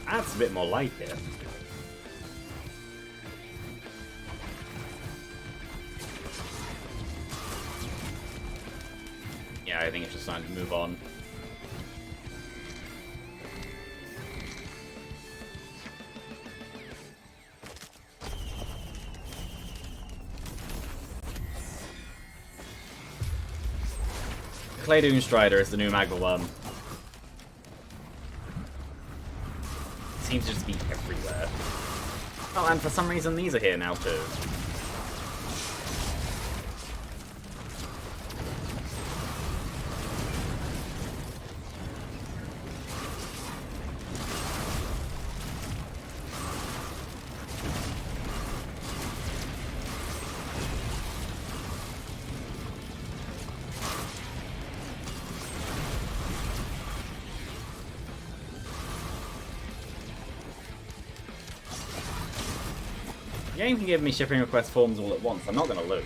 That's a bit more like it. Yeah, I think it's just time to move on. Claydoon Strider is the new Magma seems to just be everywhere. Oh, and for some reason these are here now too. The game can give me shipping request forms all at once. I'm not going to lose.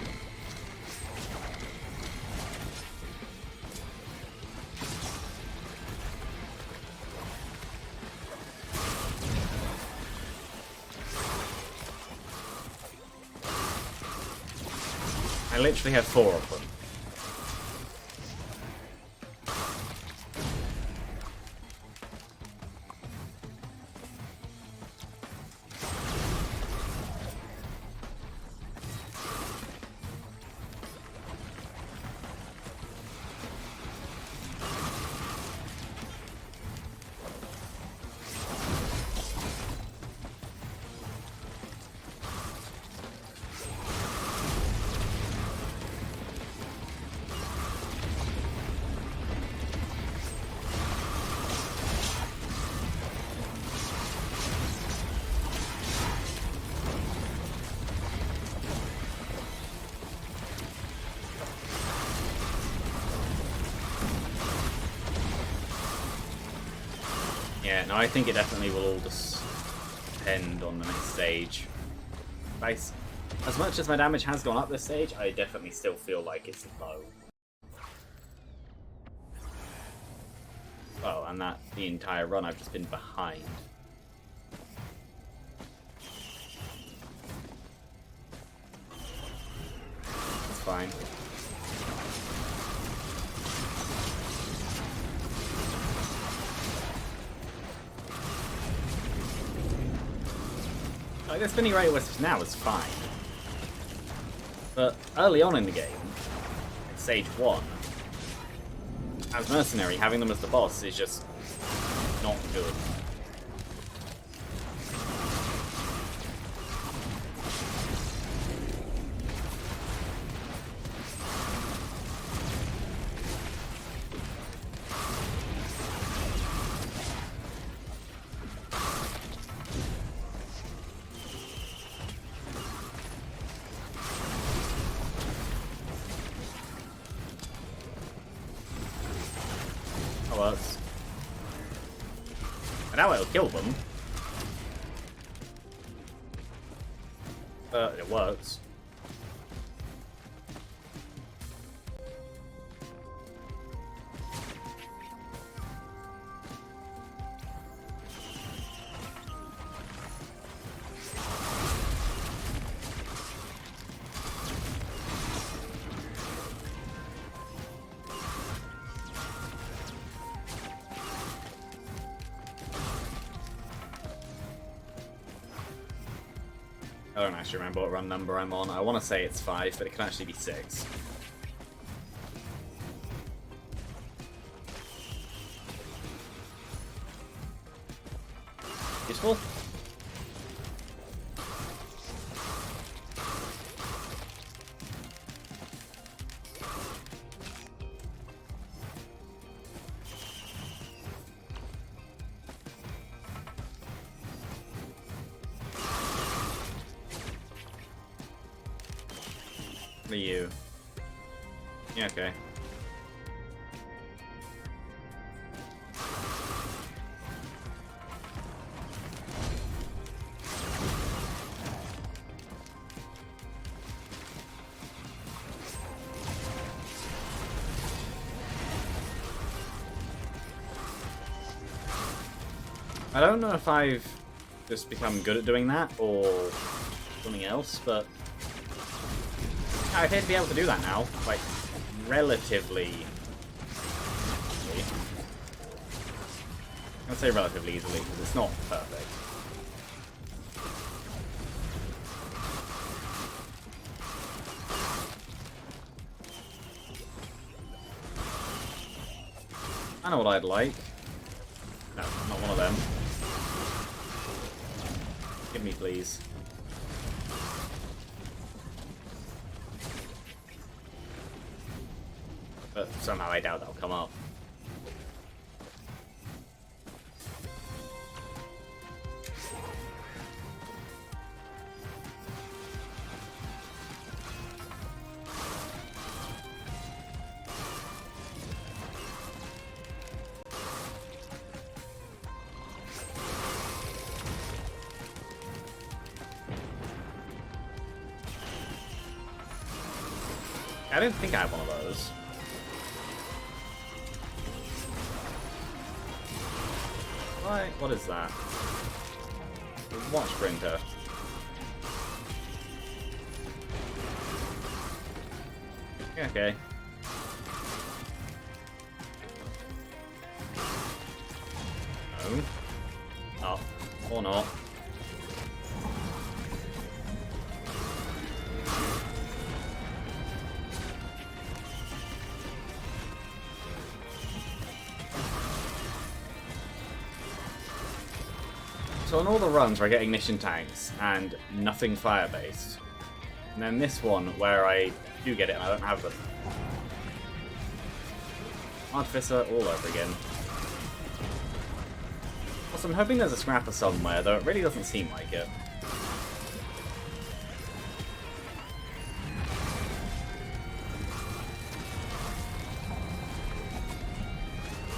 I literally have 4 of them. Yeah, no, I think it definitely will all just depend on the next stage. As much as my damage has gone up this stage, I definitely still feel like it's low. Oh, and that the entire run I've just been behind. That's fine. Like, the spinning rate was now is fine. But early on in the game, at stage 1, as Mercenary, having them as the boss is just not good. Now it'll kill them. It works. I don't actually remember what run number I'm on. I want to say it's 5, but it can actually be 6. Useful? What are you? Yeah, okay. I don't know if I've just become good at doing that or something else, but I appear to be able to do that now, like, relatively easily. I'll say relatively easily, because it's not perfect. I know what I'd like. No, not one of them. Give me, please. But somehow I doubt that'll come up. I didn't think I had one of those. Right, what is that? A watch printer. Okay. No. Oh, or not. So on all the runs where I get ignition tanks and nothing fire-based, and then this one where I do get it and I don't have them. Artificer all over again. Also, I'm hoping there's a scrapper somewhere, though it really doesn't seem like it.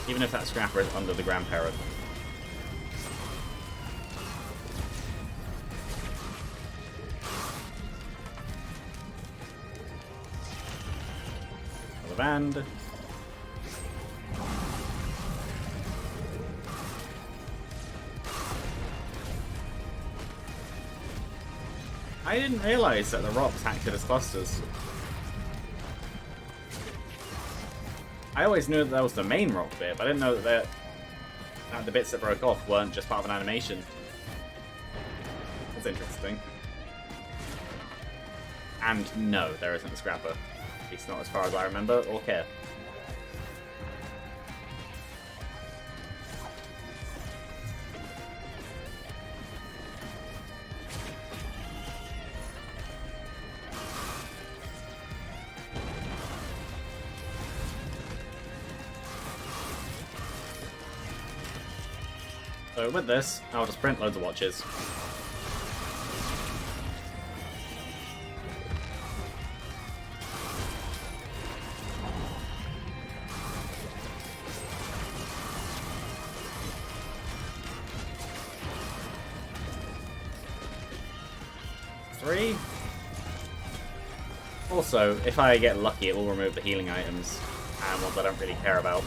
Even if that scrapper is under the Grand Parrot. Band. I didn't realize that the rocks acted as clusters. I always knew that was the main rock bit, but I didn't know that the bits that broke off weren't just part of an animation. That's interesting. And no, there isn't a scrapper. At least not as far as I remember or care. So with this, I'll just print loads of watches. Also, if I get lucky, it will remove the healing items and ones I don't really care about.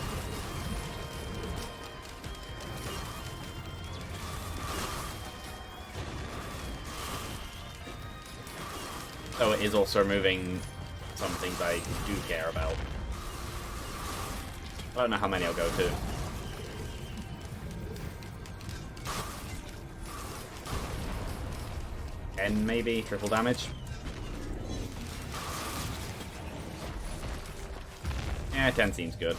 So it is also removing some things I do care about. I don't know how many I'll go to. 10 maybe, triple damage. Yeah, 10 seems good.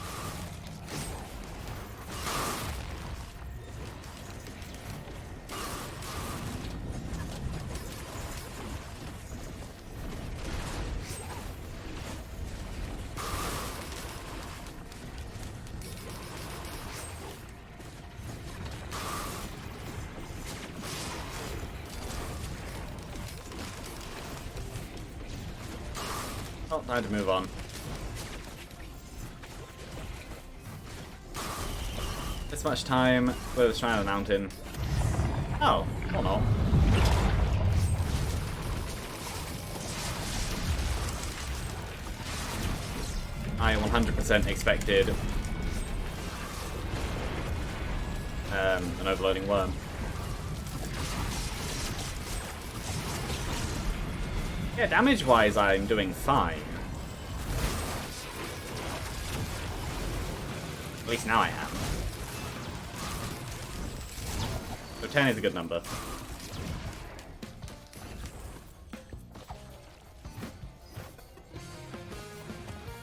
Oh, time to move on. This much time with a Shrine of the Mountain. Oh, or not. I 100% expected an overloading worm. Yeah, damage-wise, I'm doing fine. At least now I am. So 10 is a good number.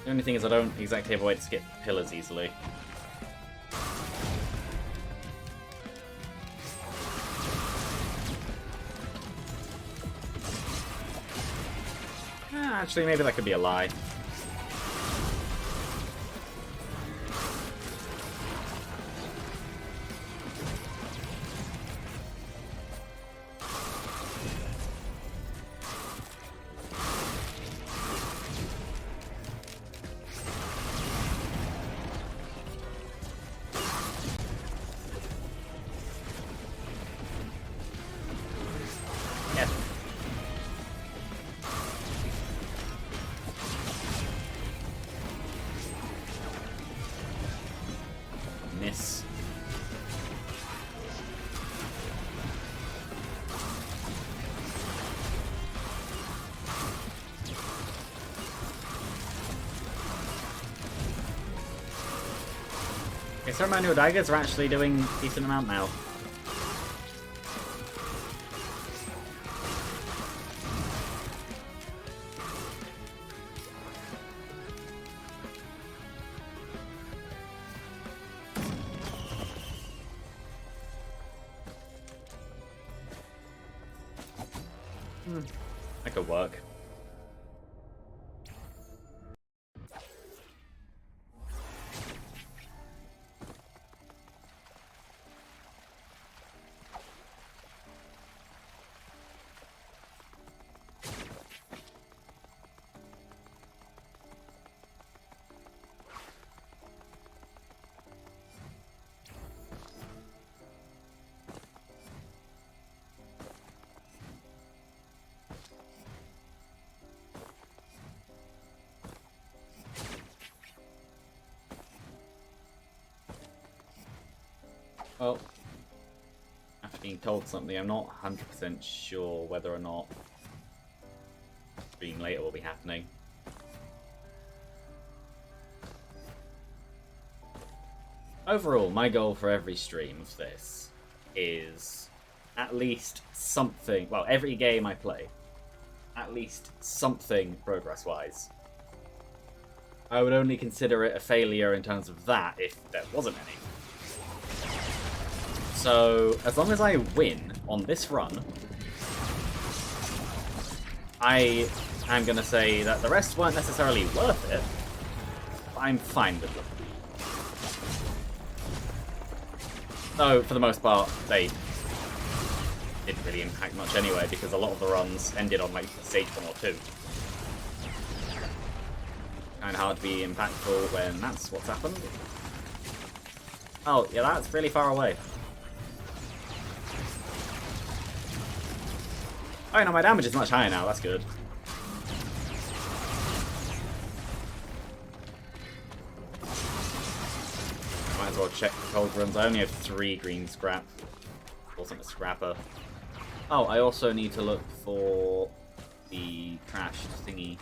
The only thing is I don't exactly have a way to skip pillars easily. Actually, maybe that could be a lie. Miss. Okay, so manual daggers are actually doing a decent amount now. That could work. Well, after being told something, I'm not 100% sure whether or not stream later will be happening. Overall, my goal for every stream of this is at least something, well, every game I play, at least something progress-wise. I would only consider it a failure in terms of that if there wasn't any. So, as long as I win on this run, I am going to say that the rest weren't necessarily worth it, but I'm fine with them. Though, for the most part, they didn't really impact much anyway, because a lot of the runs ended on, like, stage 1 or 2. Kinda hard to be impactful when that's what's happened. Oh, yeah, that's really far away. Oh, no, my damage is much higher now, that's good. Might as well check the cold runs. I only have 3 green scrap. Wasn't a scrapper. Oh, I also need to look for the crashed thingy.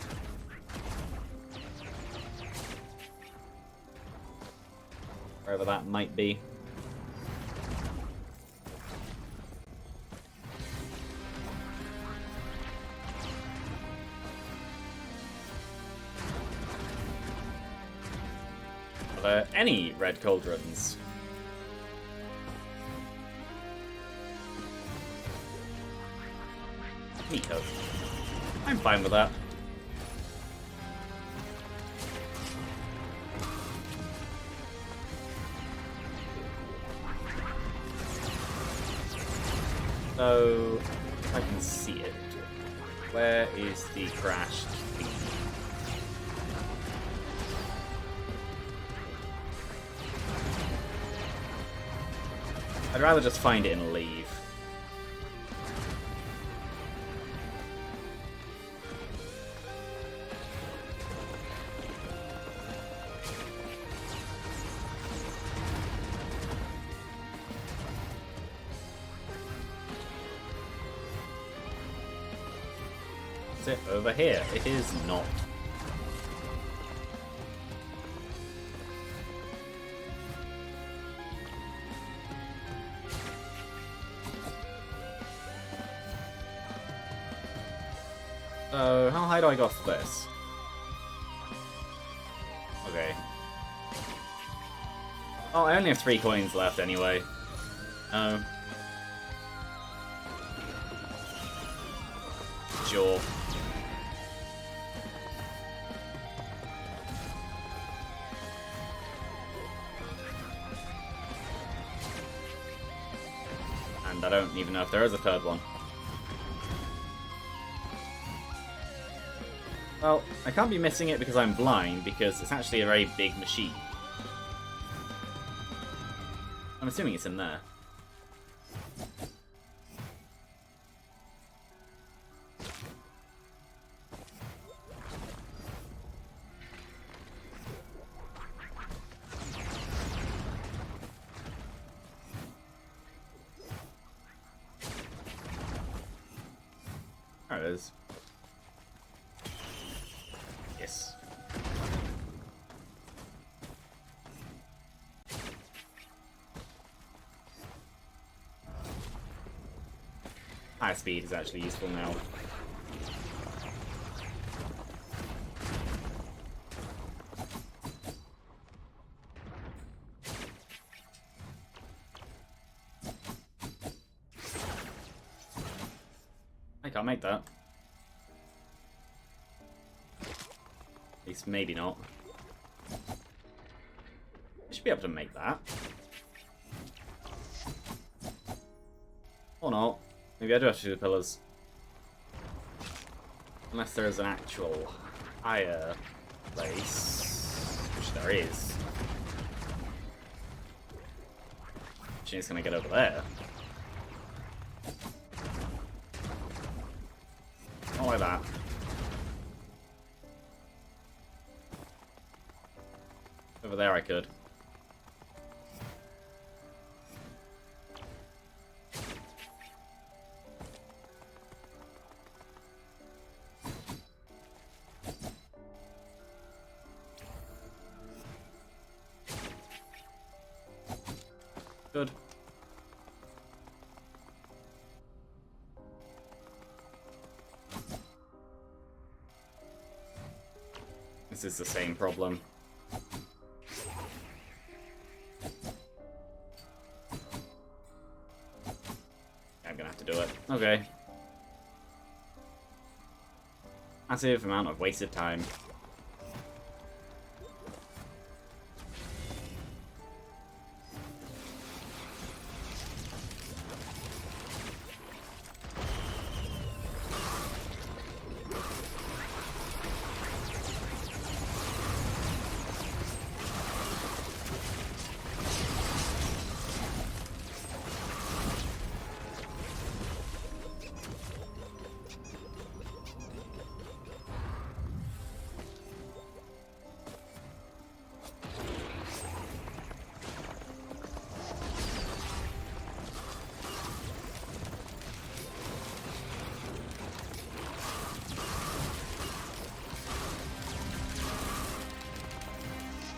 Wherever that might be. Are there any red cauldrons? Neato. I'm fine with that. So, if I can see it, where is the crashed thingy? I'd rather just find it and leave. Is it over here? It is not. So, how high do I go for this? Okay. Oh, I only have 3 coins left anyway. Oh. Sure. And I don't even know if there is a third one. Well, I can't be missing it because I'm blind, because it's actually a very big machine. I'm assuming it's in there. There it is. Yes. High speed is actually useful now. I can't make that. At least maybe not. I should be able to make that. Or not. Maybe I do have to do the pillars. Unless there is an actual higher place. Which there is. She's gonna get over there. Not like that. Over there I could. Good. This is the same problem. I'm gonna have to do it. Okay. Massive amount of wasted time.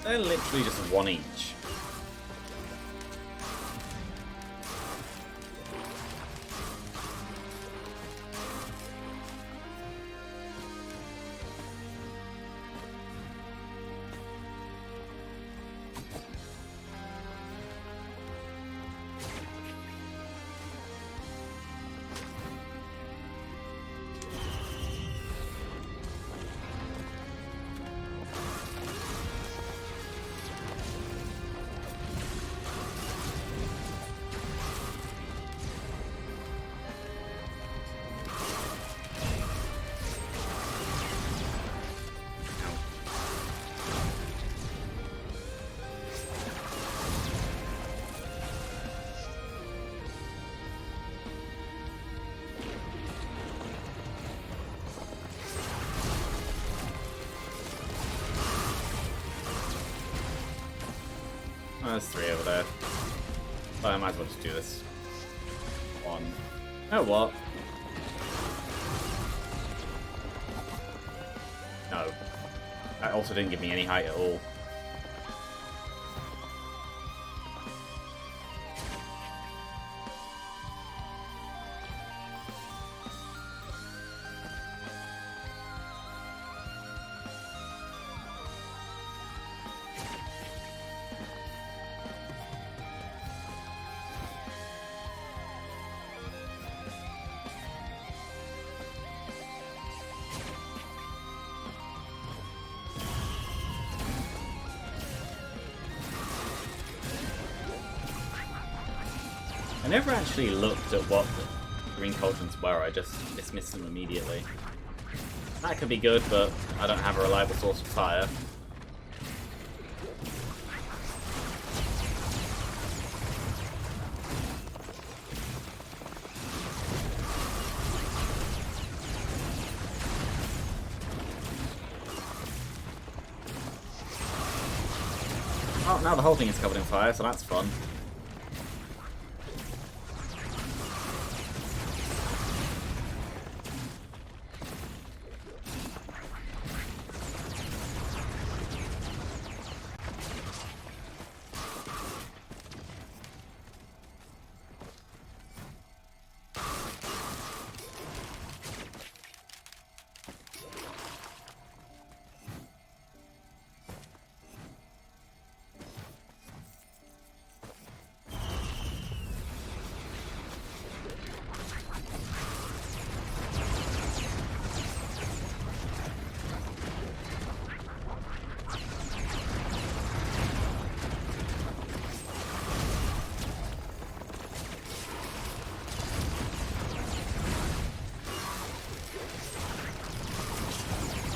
They're literally just one each. There's 3 over there. But I might as well just do this. 1. Oh, what? No. That also didn't give me any height at all. I never actually looked at what the green cauldrons were, I just dismissed them immediately. That could be good, but I don't have a reliable source of fire. Oh, now the whole thing is covered in fire, so that's fun.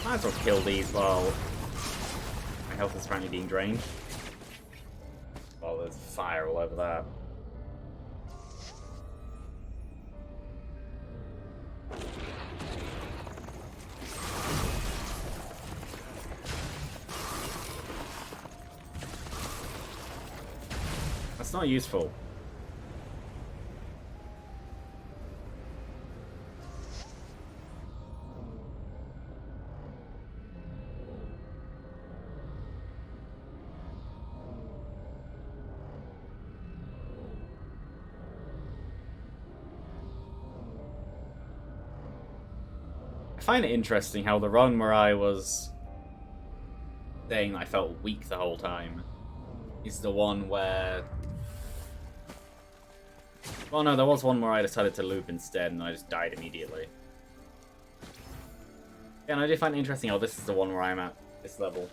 Might as well kill these while my health is apparently being drained. Well, there's fire all over that. That's not useful. I find it interesting how the run where I was saying I felt weak the whole time is the one where... Well, no, there was one where I decided to loop instead and I just died immediately. Yeah, and I did find it interesting how this is the one where I'm at this level.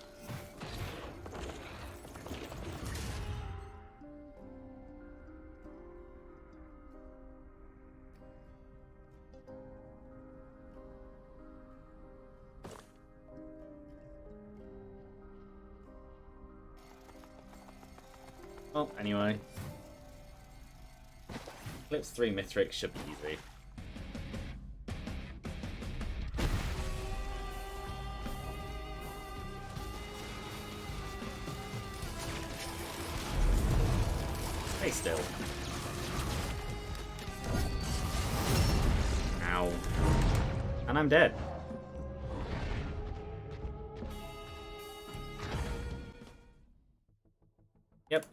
Well, anyway. Eclipse 3 Mithrix should be easy. Stay still. Ow. And I'm dead. Yep.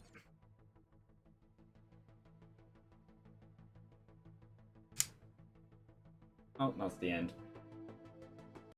Oh, that's the end.